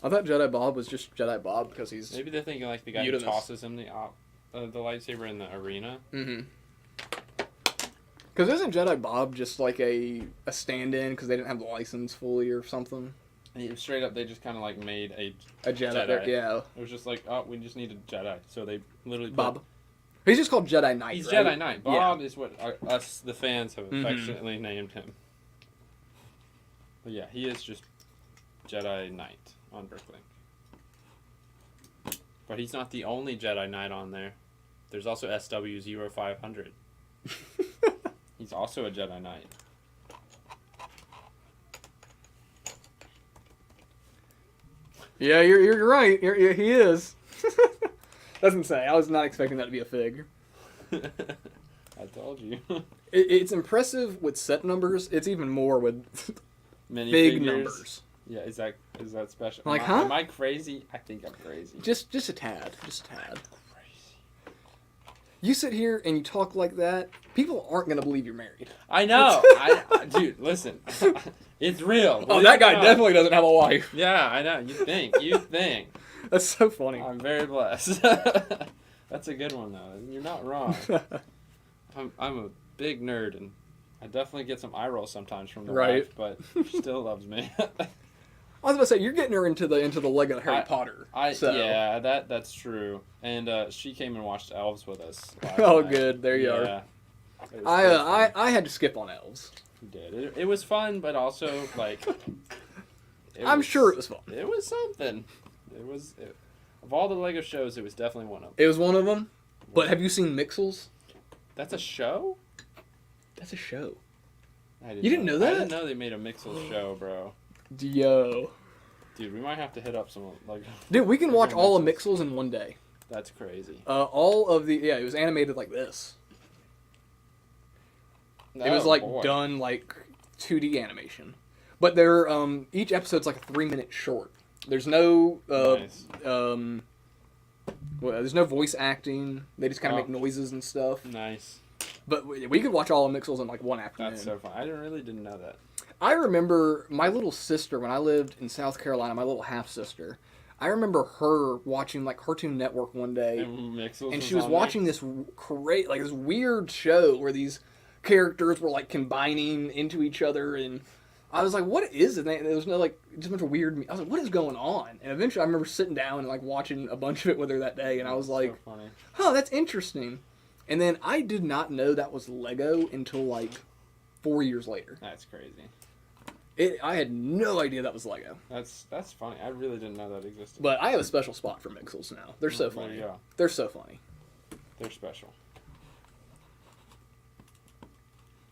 I thought Jedi Bob was just Jedi Bob because he's... Maybe they're thinking like the guy who tosses him the lightsaber in the arena. Mm-hmm. Because isn't Jedi Bob just like a stand-in because they didn't have the license fully or something? And straight up, they just kind of like made a Jedi. Yeah. It was just like, oh, we just need a Jedi. So they literally Bob. He's just called Jedi Knight. He's right? Jedi Knight. Bob is what us, the fans, have affectionately named him. But yeah, he is just Jedi Knight on Bricklink. But he's not the only Jedi Knight on there. There's also SW0500. He's also a Jedi Knight. Yeah, you're right. He is. Doesn't say. I was not expecting that to be a fig. I told you. It's impressive with set numbers. It's even more with big numbers. Yeah, is that special? Like, Am I crazy? I think I'm crazy. Just a tad. Just a tad. You sit here and you talk like that, people aren't going to believe you're married. I know. Dude, listen. It's real. Oh, that guy definitely doesn't have a wife. Yeah, I know. You think. That's so funny. I'm very blessed. That's a good one, though. You're not wrong. I'm a big nerd, and I definitely get some eye rolls sometimes from the wife, but she still loves me. I was about to say, you're getting her into the Lego Harry Potter. Yeah, that's true. And she came and watched Elves with us. Oh, night. good. There you are. I had to skip on Elves. You did. It was fun, but also like. I'm sure it was fun. It was something. Of all the Lego shows, it was definitely one of them. It was one of them. But have you seen Mixels? That's a show? That's a show. You didn't know that? I didn't know they made a Mixels show, bro. Yo. Dude, we might have to hit up some like. Dude, we can watch all of Mixels in one day. That's crazy. All of it was animated like this. It was done like 2D animation. But they're each episode's like a 3-minute short. There's no Nice. there's no voice acting. They just kind of make noises and stuff. Nice. But we could watch all of Mixels in like one afternoon. That's so fun. I didn't know that. I remember my little sister when I lived in South Carolina. My little half sister. I remember her watching like Cartoon Network one day, and she was watching this this weird show where these characters were like combining into each other, and I was like, "What is it?" There was no like just a bunch of weird. I was like, "What is going on?" And eventually, I remember sitting down and like watching a bunch of it with her that day, and I was like, so funny. "Huh, that's interesting." And then I did not know that was Lego until like 4 years later. That's crazy. I had no idea that was Lego. That's funny. I really didn't know that existed. But I have a special spot for Mixels now. They're so funny. Yeah. They're so funny. They're special.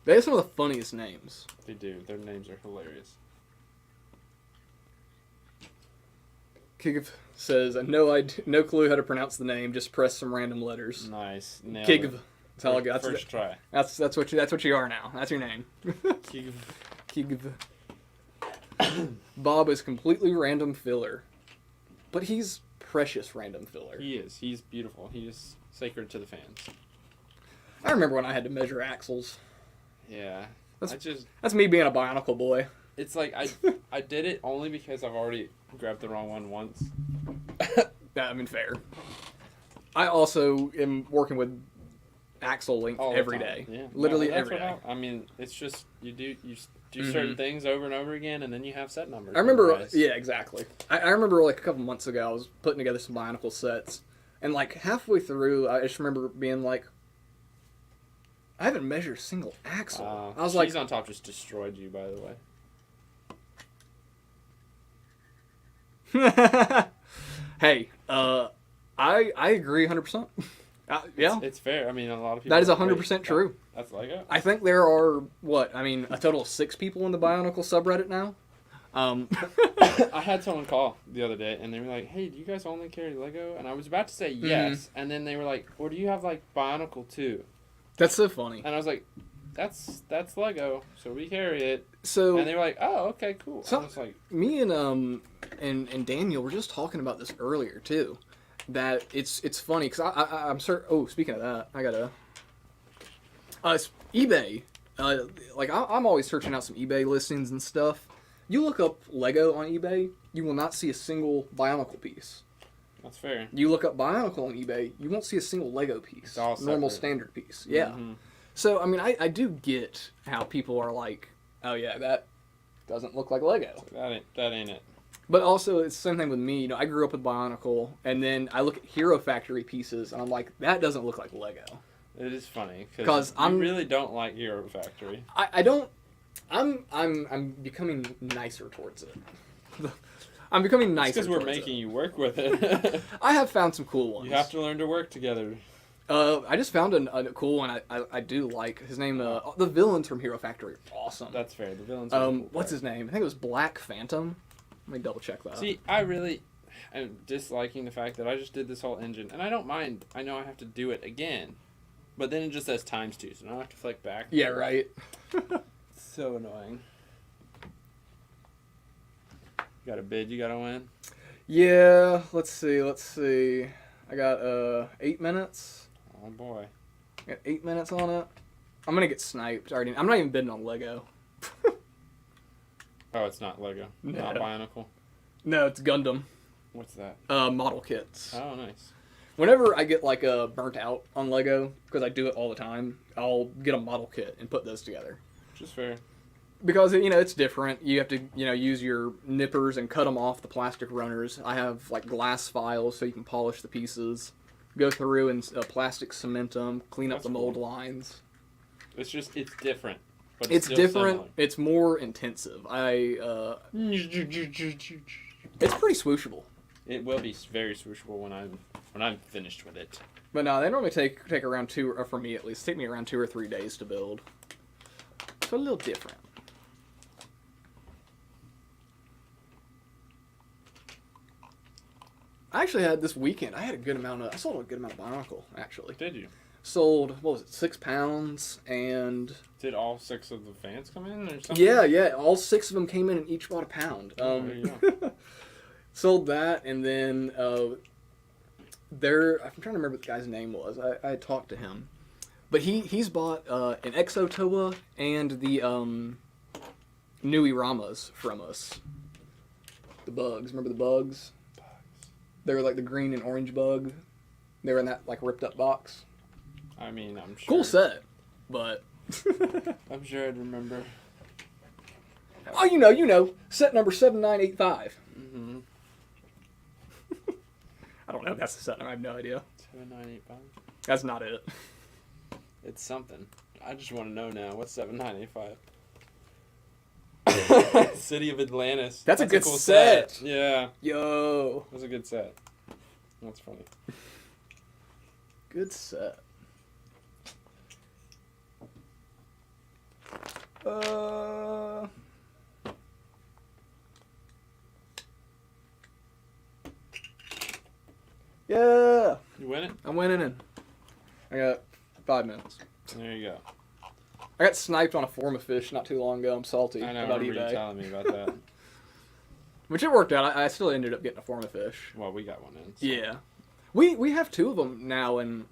They have some of the funniest names. They do. Their names are hilarious. Kigv says, no clue how to pronounce the name. Just press some random letters. Nice. Kigv. That's how I got. First try. That's what you are now. That's your name. Kigv. Kigv. Bob is completely random filler, but he's precious random filler. He is. He's beautiful. He is sacred to the fans. I remember when I had to measure axles. Yeah. That's me being a Bionicle boy. It's like I did it only because I've already grabbed the wrong one once. I mean, fair. I also am working with axle length every day. Yeah. Literally every day. I mean, it's just you do certain things over and over again, and then you have set numbers. I remember, yeah, exactly. I remember like a couple months ago, I was putting together some Bionicle sets, and like halfway through, I just remember being like, I haven't measured a single axle. I was like, Cheese on Top just destroyed you, by the way. Hey, I agree 100%. Yeah. It's fair. I mean, a lot of people... That is 100% true. That's Lego. I think there are, a total of 6 people in the Bionicle subreddit now. I had someone call the other day, and they were like, hey, do you guys only carry Lego? And I was about to say yes, and then they were like, or do you have, like, Bionicle too? That's so funny. And I was like, that's Lego, so we carry it. So, and they were like, oh, okay, cool. So, I was like... Me and Daniel were just talking about this earlier, too. That it's funny because I'm certain. Oh, speaking of that, I gotta. eBay. I'm always searching out some eBay listings and stuff. You look up Lego on eBay, you will not see a single Bionicle piece. That's fair. You look up Bionicle on eBay, you won't see a single Lego piece. It's all normal separate. Standard piece. Yeah. Mm-hmm. So I mean, I do get how people are like, oh yeah, that doesn't look like Lego. That ain't it. But also, it's the same thing with me. You know, I grew up with Bionicle, and then I look at Hero Factory pieces, and I'm like, that doesn't look like Lego. It is funny because I really don't like Hero Factory. I don't. I'm becoming nicer towards it. I'm becoming nicer. Because we're making you work with it. I have found some cool ones. You have to learn to work together. I just found a cool one I do like. His name, the villains from Hero Factory are awesome. That's fair. The villains are cool. What's his name? I think it was Black Phantom. Let me double check that. See, I really am disliking the fact that I just did this whole engine, and I don't mind. I know I have to do it again, but then it just says ×2, so now I have to flick back. Yeah, right. So annoying. You got a bid you gotta win? Yeah, let's see. I got 8 minutes. Oh boy. I got 8 minutes on it. I'm gonna get sniped already. I'm not even bidding on Lego. Oh, it's not Lego. No. Not Bionicle. No, it's Gundam. What's that? Model kits. Oh, nice. Whenever I get like burnt out on Lego, because I do it all the time, I'll get a model kit and put those together. Which is fair. Because it's different. You have to use your nippers and cut them off the plastic runners. I have like glass files so you can polish the pieces, go through and plastic cement them, clean up the mold lines. It's different. But it's different. Similar. It's more intensive. It's pretty swooshable. It will be very swooshable when I'm finished with it. But no, they normally take around 2, or for me at least, take me around 2 or 3 days to build. So a little different. I actually had this weekend. I sold a good amount of Bionicle actually. Did you? Sold, what was it, 6 pounds, and... Did all 6 of the fans come in or something? Yeah, all 6 of them came in and each bought a pound. There you go. Sold that, and then I'm trying to remember what the guy's name was. I talked to him. But he's bought an Exotoa and the Nui Ramas from us. The bugs. Remember the bugs? They were like the green and orange bug. They were in that like ripped up box. I mean, I'm sure. Cool set, but I'm sure I'd remember. Oh, you know, set number 7985. Mm-hmm. I don't know if that's the set number. I have no idea. 7985. That's not it. It's something. I just want to know now. What's 7985? City of Atlantis. That's a good cool set. Yeah. Yo. That's a good set. That's funny. Good set. Yeah. You win it? I'm winning in. I got 5 minutes. There you go. I got sniped on a form of fish not too long ago. I'm salty I know. about I remember you eBay. telling me about that. Which it worked out. I still ended up getting a form of fish. Well, we got one in. So. Yeah. We have 2 of them now, and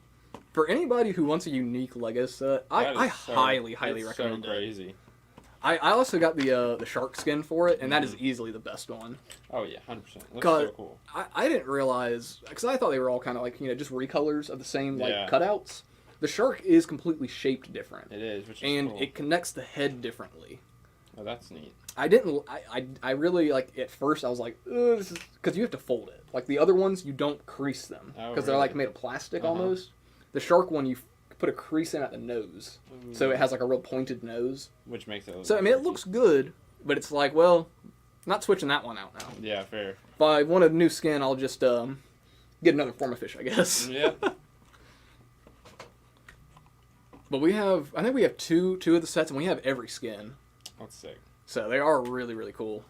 for anybody who wants a unique Lego set, I highly recommend so crazy. it. I also got the shark skin for it, and that is easily the best one. Oh yeah, 100%. Looks so cool. I didn't realize, because I thought they were all kind of like, just recolors of the same like cutouts. The shark is completely shaped different. It is, which is and cool. it connects the head differently. Oh, that's neat. I really, like, at first I was like, this is, because you have to fold it. Like, the other ones, you don't crease them. Because they're, like, made of plastic almost. The shark one, you put a crease in at the nose. Ooh. So it has, like, a real pointed nose. Which makes it look So, I mean, it looks good, but it's like, well, not switching that one out now. Yeah, fair. If I want a new skin, I'll just get another form of fish, I guess. Yeah. But I think we have two of the sets, and we have every skin. That's sick. So they are really, really cool.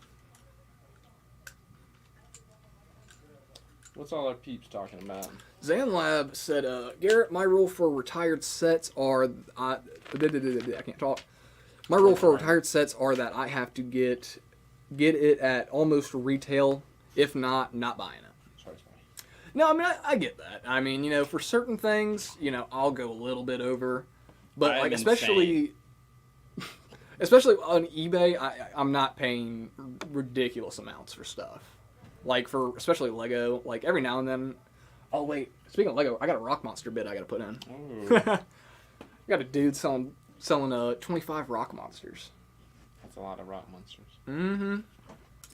What's all our peeps talking about? Zanlab said, Garrett, my rule for retired sets are... I can't talk. My rule for retired sets are that I have to get it at almost retail. If not buying it. Sorry. No, I mean, I get that. I mean, for certain things, I'll go a little bit over. But, like, especially on eBay, I'm not paying ridiculous amounts for stuff. Like, especially Lego, like, every now and then... Oh, wait. Speaking of Lego, I got a Rock Monster bid I got to put in. Oh. I got a dude selling 25 Rock Monsters. That's a lot of rock monsters. Mm-hmm.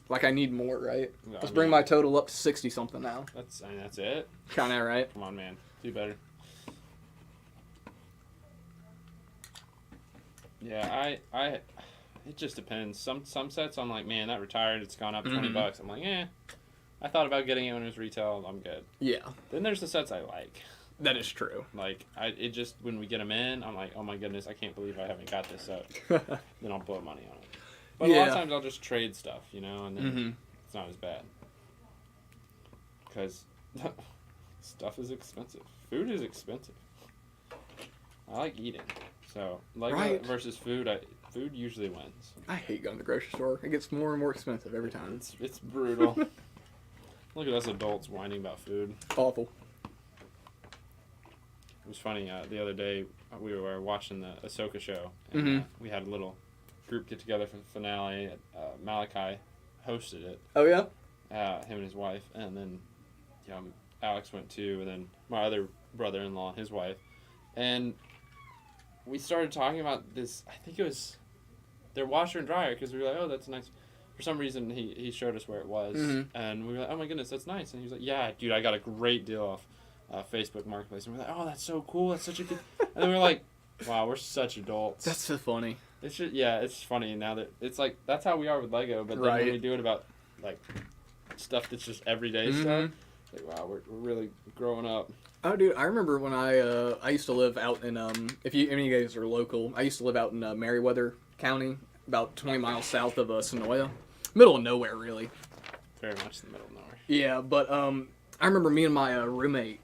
Like, I need more, right? Yeah, Let's bring my total up to 60-something now. That's it? Kind of, right? Come on, man. Do better. Yeah, it just depends. Some sets I'm like, man, that retired, it's gone up $20. I'm like, I thought about getting it when it was retail, I'm good. Yeah. Then there's the sets I like. That is true. Like, it just, when we get them in, I'm like, oh my goodness, I can't believe I haven't got this set. Then I'll blow money on it. But a lot of times I'll just trade stuff, and then it's not as bad. Because stuff is expensive. Food is expensive. I like eating. So, Lego versus food, food usually wins. I hate going to the grocery store. It gets more and more expensive every time. It's brutal. Look at us adults whining about food. Awful. It was funny, the other day we were watching the Ahsoka show, and we had a little group get together for the finale. Malachi hosted it. Oh, yeah? Him and his wife, and then Alex went too, and then my other brother-in-law and his wife. And we started talking about this, I think it was their washer and dryer, because we were like, oh, that's nice. For some reason, he showed us where it was, and we were like, oh my goodness, that's nice. And he was like, yeah, dude, I got a great deal off Facebook Marketplace. And we were like, oh, that's so cool, that's such a good... And then we were like, wow, we're such adults. That's so funny. It's just, it's funny now that, it's like, that's how we are with Lego, but then when we do it about, like, stuff that's just everyday stuff, like, wow, we're really growing up. Oh, dude, I remember when I used to live out in, if any of you guys are local, I used to live out in Meriwether County, about 20 miles south of Sonoya. Middle of nowhere, really. Very much in the middle of nowhere. Yeah, but I remember me and my roommate,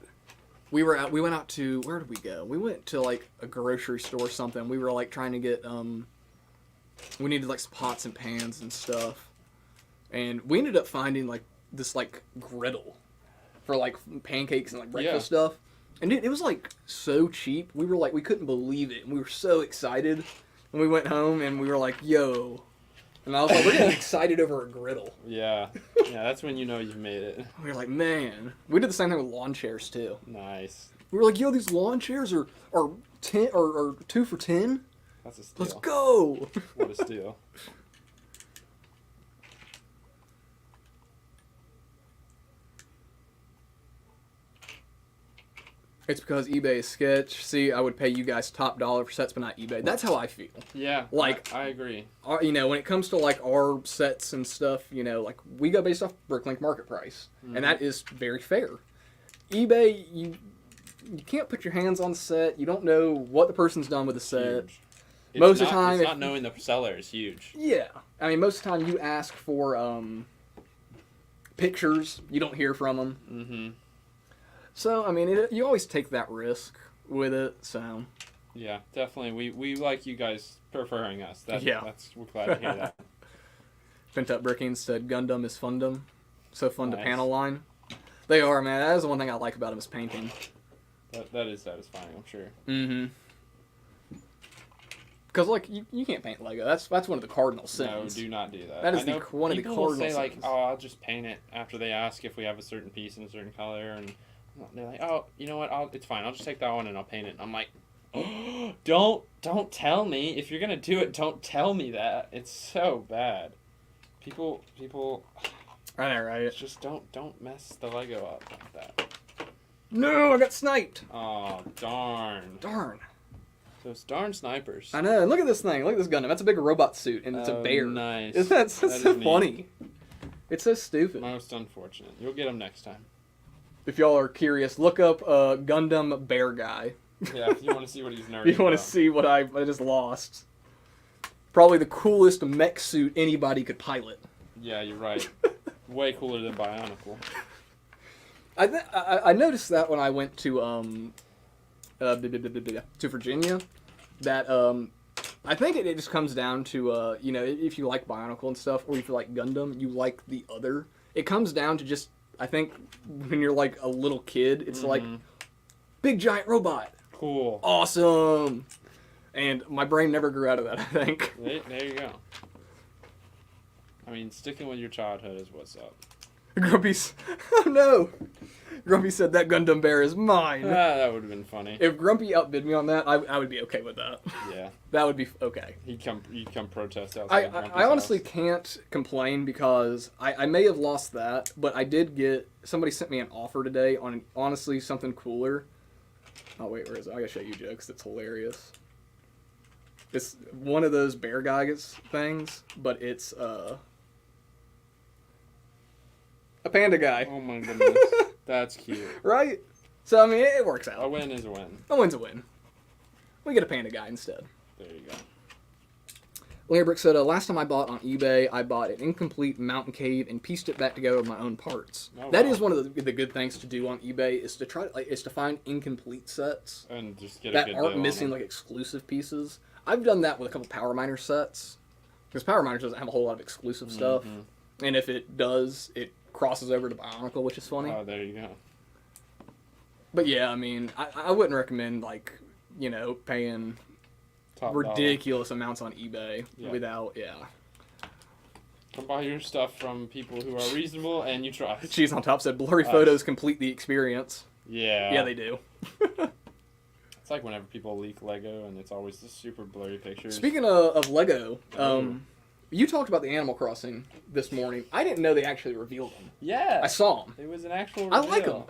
we went out to, where did we go? We went to, like, a grocery store or something. We were, like, trying to get, we needed, like, some pots and pans and stuff. And we ended up finding, like, this, like, griddle for, like, pancakes and, like, breakfast stuff. And, dude, it was, like, so cheap. We were, like, we couldn't believe it. And we were so excited. And we went home and we were like, yo, And I was like, we're getting excited over a griddle. Yeah. Yeah, that's when you know you've made it. We were like, man. We did the same thing with lawn chairs, too. Nice. We were like, yo, these lawn chairs are 10 or 2 for 10. That's a steal. Let's go. What a steal. It's because eBay is sketch. See, I would pay you guys top dollar for sets, but not eBay. That's how I feel. Yeah, like I agree. You know, when it comes to like our sets and stuff, you know, like we go based off Bricklink market price, and that is very fair. eBay, you can't put your hands on the set. You don't know what the person's done with the set. Huge. Most of the time, it's not knowing the seller is huge. Yeah, I mean, most of the time you ask for pictures, you don't hear from them. Mm-hmm. So, I mean, you always take that risk with it, so... Yeah, definitely. We like you guys preferring us. We're glad to hear that. Pent Up Bricking said, Gundam is fundum. So fun Nice. to panel line. They are, man. That is the one thing I like about them is painting. That is satisfying, I'm sure. Mm-hmm. Because, like, you can't paint Lego. That's one of the cardinal sins. No, do not do that. That is one of the people cardinal will say, sins. like, oh, I'll just paint it after they ask if we have a certain piece in a certain color, and they're like, oh, you know what, it's fine. I'll just take that one and I'll paint it. And I'm like, oh, don't tell me. If you're going to do it, don't tell me that. It's so bad. People... I know, right? Just don't mess the Lego up like that. No, I got sniped. Oh, darn. Darn. Those darn snipers. I know. And look at this thing. Look at this Gundam. That's a big robot suit, and it's a bear. Nice. Isn't that so funny? It's so stupid. Most unfortunate. You'll get them next time. If y'all are curious, look up Gundam Bear Guy. Yeah, if you want to see what he's nerding If you want to see what I just lost. Probably the coolest mech suit anybody could pilot. Yeah, you're right. Way cooler than Bionicle. I noticed that when I went to Virginia, that I think it just comes down to you know, if you like Bionicle and stuff, or if you like Gundam, you like the other. It comes down to just, I think when you're like a little kid, it's like big giant robot, Cool. awesome, and my brain never grew out of that. I think. There you go. I mean, sticking with your childhood is what's up. Grumpy's, oh no. Grumpy said that Gundam bear is mine. That would have been funny. If Grumpy outbid me on that, I would be okay with that. Yeah. That would be okay. He'd come protest outside. I honestly can't complain because I may have lost that, but I did get, somebody sent me an offer today on honestly something cooler. Oh wait, where is it? I gotta show you, Joe, because it's hilarious. It's one of those bear guys things, but it's a panda guy. Oh my goodness. That's cute. Right? So, I mean, it works out. A win is a win. A win's a win. We get a panda guy instead. There you go. Larry said, last time I bought on eBay, I bought an incomplete mountain cave and pieced it back together with my own parts. Oh, That wow. is one of the good things to do on eBay is to try is to find incomplete sets And just get a that good aren't deal on missing them. like exclusive pieces. I've done that with a couple Power Miner sets because Power Miners doesn't have a whole lot of exclusive stuff, and if it does, it crosses over to Bionicle, which is funny. Oh, there you go. But yeah, I mean, I wouldn't recommend like, you know, paying Top ridiculous amounts on eBay without, Come buy your stuff from people who are reasonable and you trust. Cheese on top said blurry photos complete the experience. Yeah. Yeah, they do. It's like whenever people leak Lego and it's always the super blurry pictures. Speaking of Lego, you talked about the Animal Crossing this morning. I didn't know they actually revealed them. Yeah. I saw them. It was an actual I reveal. like them.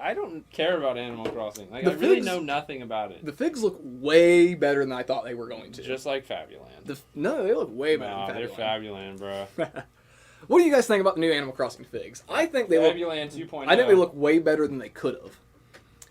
I don't care about Animal Crossing. Like, The I really figs- know nothing about it. The figs look way better than I thought they were going to. Just like Fabuland. No, they look way better Nah, than they're Fabuland. Fabuland, bro. What do you guys think about the new Animal Crossing figs? I think they look. Fabuland 2.0. I think they look way better than they could have.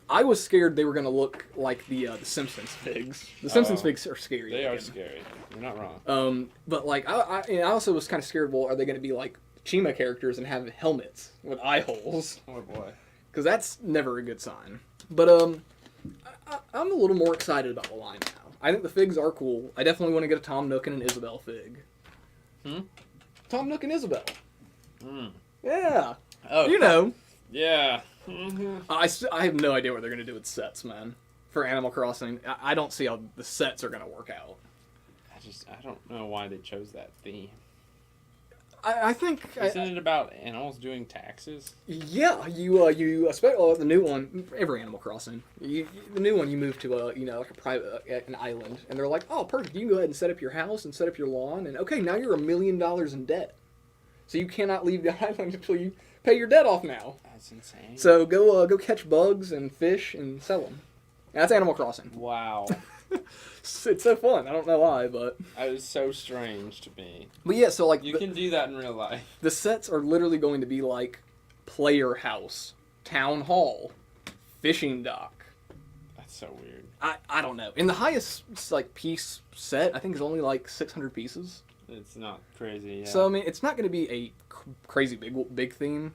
I was scared they were going to look like the Simpsons figs. The Simpsons figs are scary. They are looking. scary. You're not wrong. But like I also was kind of scared. Well, are they going to be like Chima characters and have helmets with eye holes? Oh boy. Because that's never a good sign. But I'm a little more excited about the line now. I think the figs are cool. I definitely want to get a Tom Nook and an Isabel fig. Tom Nook and Isabel. Yeah. Oh, you know. Yeah. I have no idea what they're going to do with sets, man. For Animal Crossing. I don't see how the sets are going to work out. I don't know why they chose that theme. I think Isn't it about animals doing taxes? Yeah, you especially the new one. Every Animal Crossing, the new one, you move to like a private an island, and they're like, oh, perfect. You can go ahead and set up your house and set up your lawn, and okay, now you're $1 million in debt, so you cannot leave the island until you pay your debt off now. That's insane. So go catch bugs and fish and sell them. That's Animal Crossing. Wow. It's so fun. I don't know why, but That is so strange to me. But yeah, so like You can do that in real life. the sets are literally going to be like player house, town hall, fishing dock. That's so weird. I don't know. In the highest like piece set, I think is only like 600 pieces. It's not crazy. Yeah. So I mean, it's not going to be a crazy big theme.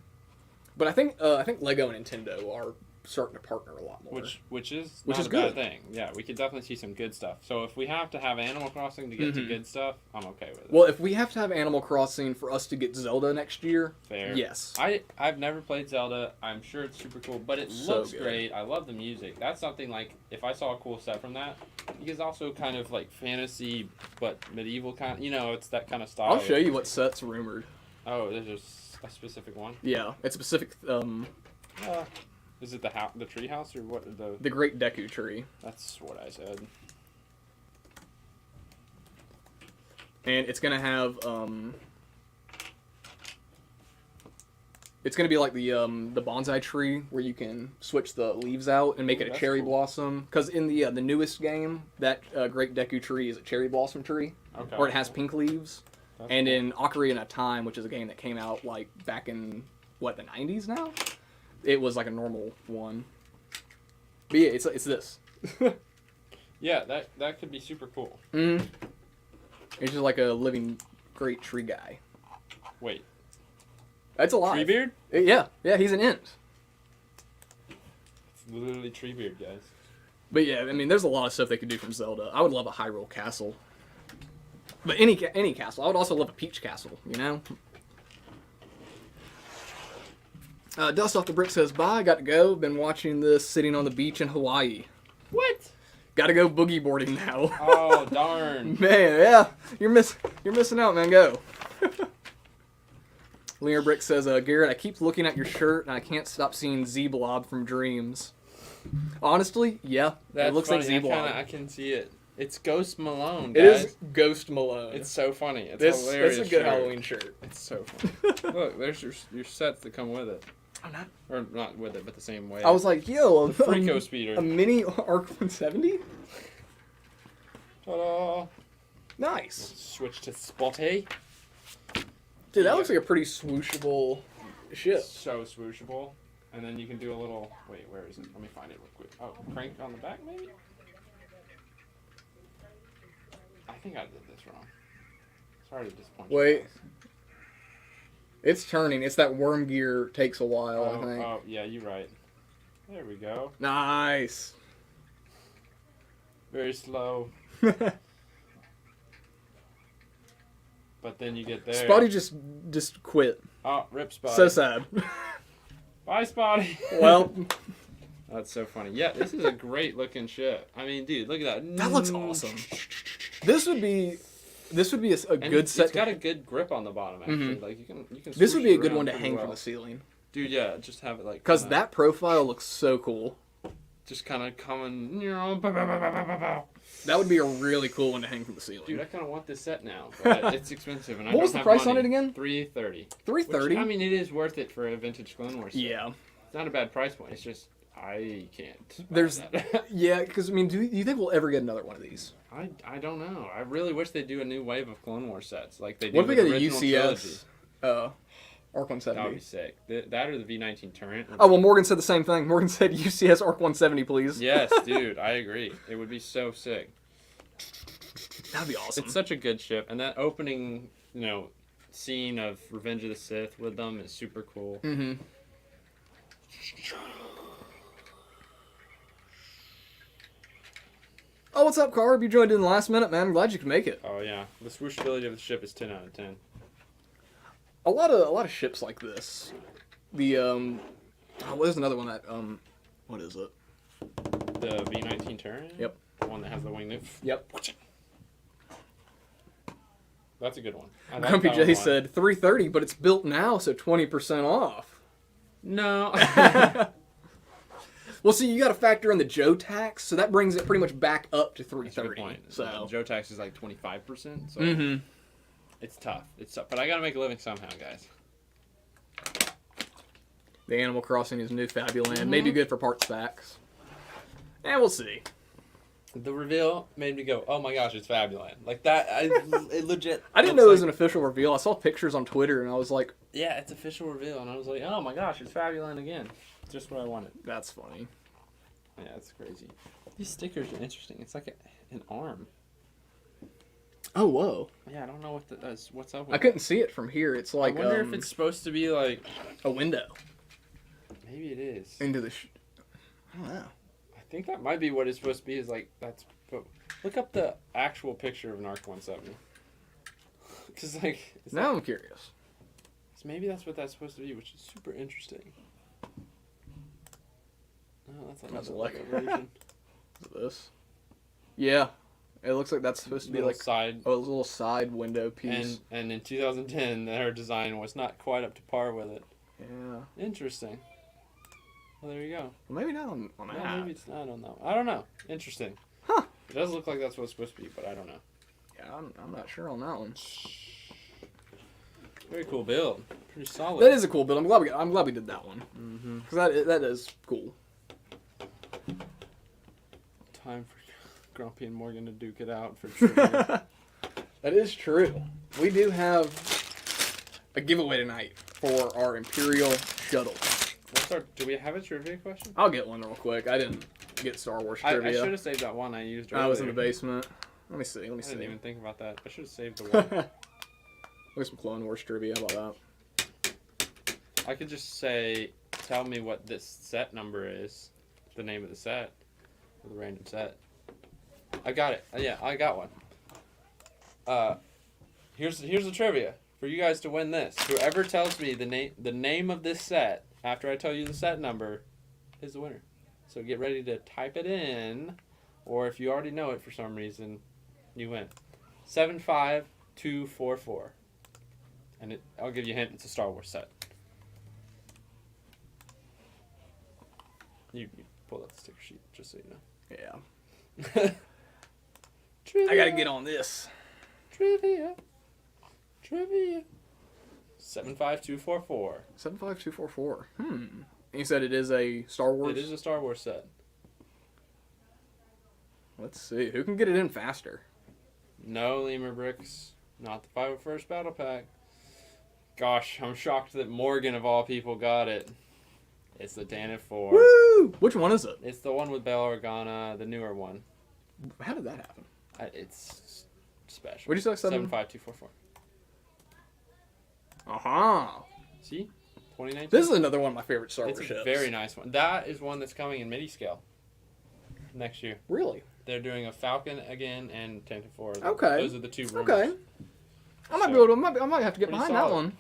But I think Lego and Nintendo are starting to partner a lot more. Which is not a bad thing. Yeah, we could definitely see some good stuff. So if we have to have Animal Crossing to get to good stuff, I'm okay with it. Well, if we have to have Animal Crossing for us to get Zelda next year, fair. Yes. I've never played Zelda. I'm sure it's super cool, but it So looks good. great. I love the music. That's something like if I saw a cool set from that, because also kind of like fantasy but medieval kind. It's that kind of style. I'll show you what set's rumored. Oh, there's a specific one. Yeah, it's specific. Is it the tree house or what? The Great Deku Tree. That's what I said. And it's gonna have it's gonna be like the bonsai tree where you can switch the leaves out and make it a that's cherry cool. blossom. Because in the newest game, that Great Deku Tree is a cherry blossom tree, Okay. or it has pink leaves. That's And cool. in Ocarina of Time, which is a game that came out like back in the 90s now, it was like a normal one. But yeah, it's this. Yeah, that could be super cool. It's just like a living great tree guy. Wait, That's alive. Treebeard? Yeah, he's an int. It's literally Treebeard, guys. But yeah, I mean, there's a lot of stuff they could do from Zelda. I would love a Hyrule Castle. But any castle. I would also love a Peach Castle, you know? Dust Off the Brick says, bye, got to go. Been watching this sitting on the beach in Hawaii. What? Got to go boogie boarding now. Oh, darn. Man, yeah. You're missing out, man. Go. Linear Brick says, Garrett, I keep looking at your shirt and I can't stop seeing Z-Blob from Dreams. Honestly, yeah. That's it looks funny. like Z-Blob. I can see it. It's Ghost Malone, It guys. is Ghost Malone. It's so funny. It's hilarious. It's a good shirt. Halloween shirt. It's so funny. Look, there's your sets that come with it. I'm not. Or not with it, but the same way. I was like, yo, the Freako Speeder. a mini Arc 170? Ta-da. Nice. Switch to Spotty. Dude, that looks like a pretty swooshable ship. So swooshable. And then you can do a little... Wait, where is it? Let me find it real quick. Oh, crank on the back, maybe? I think I did this wrong. Sorry to disappoint you. Wait. guys. It's turning. It's that worm gear takes a while, I think. Oh, yeah, you're right. There we go. Nice. Very slow. But then you get there. Spotty just quit. Oh, rip Spotty. So sad. Bye, Spotty. Well, That's so funny. Yeah, this is a great looking ship. I mean, dude, look at that. that looks awesome. This would be a And good set. It's got a good grip on the bottom, actually. Mhm. Like you can. This would swoosh be a it good around one to pretty hang well. from the ceiling. Dude, yeah, just have it like. Because kinda- that profile looks so cool. Just kind of coming. Bow, bow, bow, bow, bow, bow, bow. That would be a really cool one to hang from the ceiling. Dude, I kind of want this set now, but it's expensive, and I What don't was the have price on money. it again? $330. $330. I mean, it is worth it for a vintage Clone Wars set. Yeah. It's not a bad price point. It's just I can't. buy There's that. yeah, because I mean, do you think we'll ever get another one of these? I don't know. I really wish they'd do a new wave of Clone Wars sets like they do. What if we with get the a original trilogy. UCS Arc That would 170? be sick. That or the V19 turret. Oh well, Morgan said the same thing. Morgan said UCS Arc 170, please. Yes, dude, I agree. It would be so sick. That'd be awesome. It's such a good ship, and that opening, scene of Revenge of the Sith with them is super cool. Mm-hmm. Oh, what's up, Carb? You joined in the last minute, man. I'm glad you could make it. Oh yeah, the swooshability of the ship is 10 out of 10. A lot of ships like this. The what is another one that what is it? The V19 turret. Yep. The one that has the wing. Yep. That's a good one. I like Grumpy that J one. said $330, but it's built now, so 20% off. No. Well, see, you got to factor in the Joe tax, so that brings it pretty much back up to $330. That's a good point. So Joe tax is like 25%, so it's tough. It's tough, but I gotta make a living somehow, guys. The Animal Crossing is new Fabuland. May be good for parts packs. And we'll see. The reveal made me go, "Oh my gosh, it's Fabuland!" Like that. It legit. I didn't know it was an official reveal. I saw pictures on Twitter, and I was like, "Yeah, it's official reveal," and I was like, "Oh my gosh, it's Fabuland again!" Just what I wanted. that's funny. Yeah, it's crazy. These stickers are interesting. It's like an arm. Oh, whoa. Yeah, I don't know what's up with I couldn't see it from here. It's like I wonder if it's supposed to be like a window maybe it is. into the... I don't know. I think that might be what it's supposed to be. Is like that's. But look up the actual picture of an Arc 170. Because like. Now I'm curious. So maybe that's what that's supposed to be, which is super interesting. Oh, that's like That's a like- version. Is it this? Yeah. It looks like that's supposed to be Little like side. a little side window piece. And in 2010, their design was not quite up to par with it. Yeah. Interesting. Well, there you go. Well, maybe not on Well, that. maybe it's not on that one. I don't know. Interesting. Huh. It does look like that's what it's supposed to be, but I don't know. Yeah, I'm not sure on that one. Very cool build. Pretty solid. That is a cool build. I'm glad we did that one. Mm-hmm. Because that is cool. Time for Grumpy and Morgan to duke it out for trivia. That is true. We do have a giveaway tonight for our Imperial Shuttle. Do we have a trivia question? I'll get one real quick. I didn't get Star Wars I trivia. should have saved that one I used earlier. I was in the basement. Let me see. I didn't even think about that. I should have saved the Look one. at some Clone Wars trivia. How about I could just say, tell me what this set number is, the name of the set, or the random set. I got it. Yeah, I got one. Here's the trivia for you guys to win this. Whoever tells me the name of this set after I tell you the set number is the winner. So get ready to type it in, or if you already know it for some reason, you win. 75244. And I'll give you a hint. It's a Star Wars set. You pull out the sticker sheet just so you know. that? Yeah. Trivia. I gotta get on this. Trivia. 75244. 75244. You said it is a Star Wars? It is a Star Wars set. Let's see. Who can get it in faster? No lemur bricks. Not the 501st Battle Pack. Gosh, I'm shocked that Morgan, of all people, got it. It's the Tanith 4. Woo! Which one is it? It's the one with Bail Organa, the newer one. How did that happen? It's special. What'd you say? 75244. Uh-huh. See? 2019. This is another one of my favorite Star Wars It's a ships. very nice one. That is one that's coming in MIDI scale next year. Really? They're doing a Falcon again and Tantive 4. Okay. Those are the two rumors. Okay. I might have to get Pretty behind that solid. one.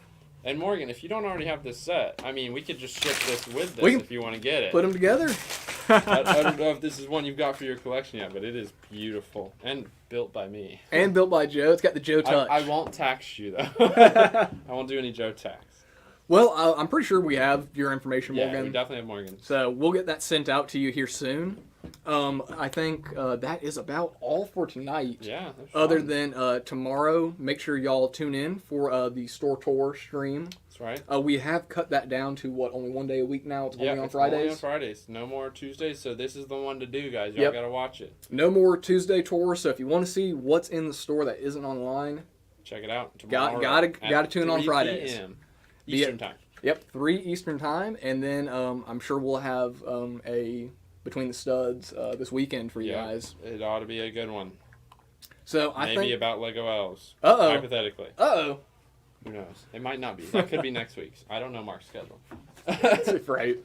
And Morgan, if you don't already have this set, I mean, we could just ship this with We this can if you want to get it. Put them together. I don't know if this is one you've got for your collection yet, but it is beautiful and built by me. And built by Joe. It's got the Joe touch. I won't tax you though. I won't do any Joe tax. Well, I'm pretty sure we have your information, Yeah, Morgan. we definitely have Morgan's. So we'll get that sent out to you here soon. I think that is about all for tonight. Yeah. That's Other fun. than tomorrow, make sure y'all tune in for the store tour stream. That's right. We have cut that down to only one day a week now. It's only on it's Fridays. Only on Fridays. No more Tuesdays. So this is the one to do, guys. Y'all Yep. gotta watch it. No more Tuesday tours. So if you want to see what's in the store that isn't online, Check it out tomorrow. Gotta tune in on 3 Fridays. PM Eastern time. Yep, 3 Eastern time, and then I'm sure we'll have a Between the Studs this weekend for you Yeah, guys. it ought to be a good one. So I Maybe think. about Lego elves. Uh-oh. Hypothetically. Uh-oh. Who knows? It might not be. That could be next week's. I don't know Mark's schedule. Right.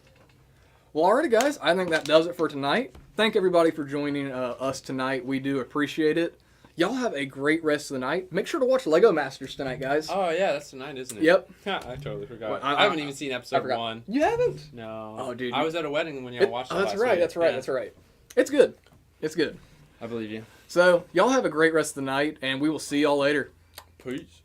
Well, alrighty, guys. I think that does it for tonight. Thank everybody for joining us tonight. We do appreciate it. Y'all have a great rest of the night. Make sure to watch Lego Masters tonight, guys. Oh, yeah, that's tonight, isn't it? Yep. I totally forgot. Well, I haven't even seen I episode forgot. 1. You haven't? No. Oh, dude. I was at a wedding when y'all watched it that's last right. week. That's right. Yeah. That's right. It's good. It's good. I believe you. So, y'all have a great rest of the night, and we will see y'all later. Peace.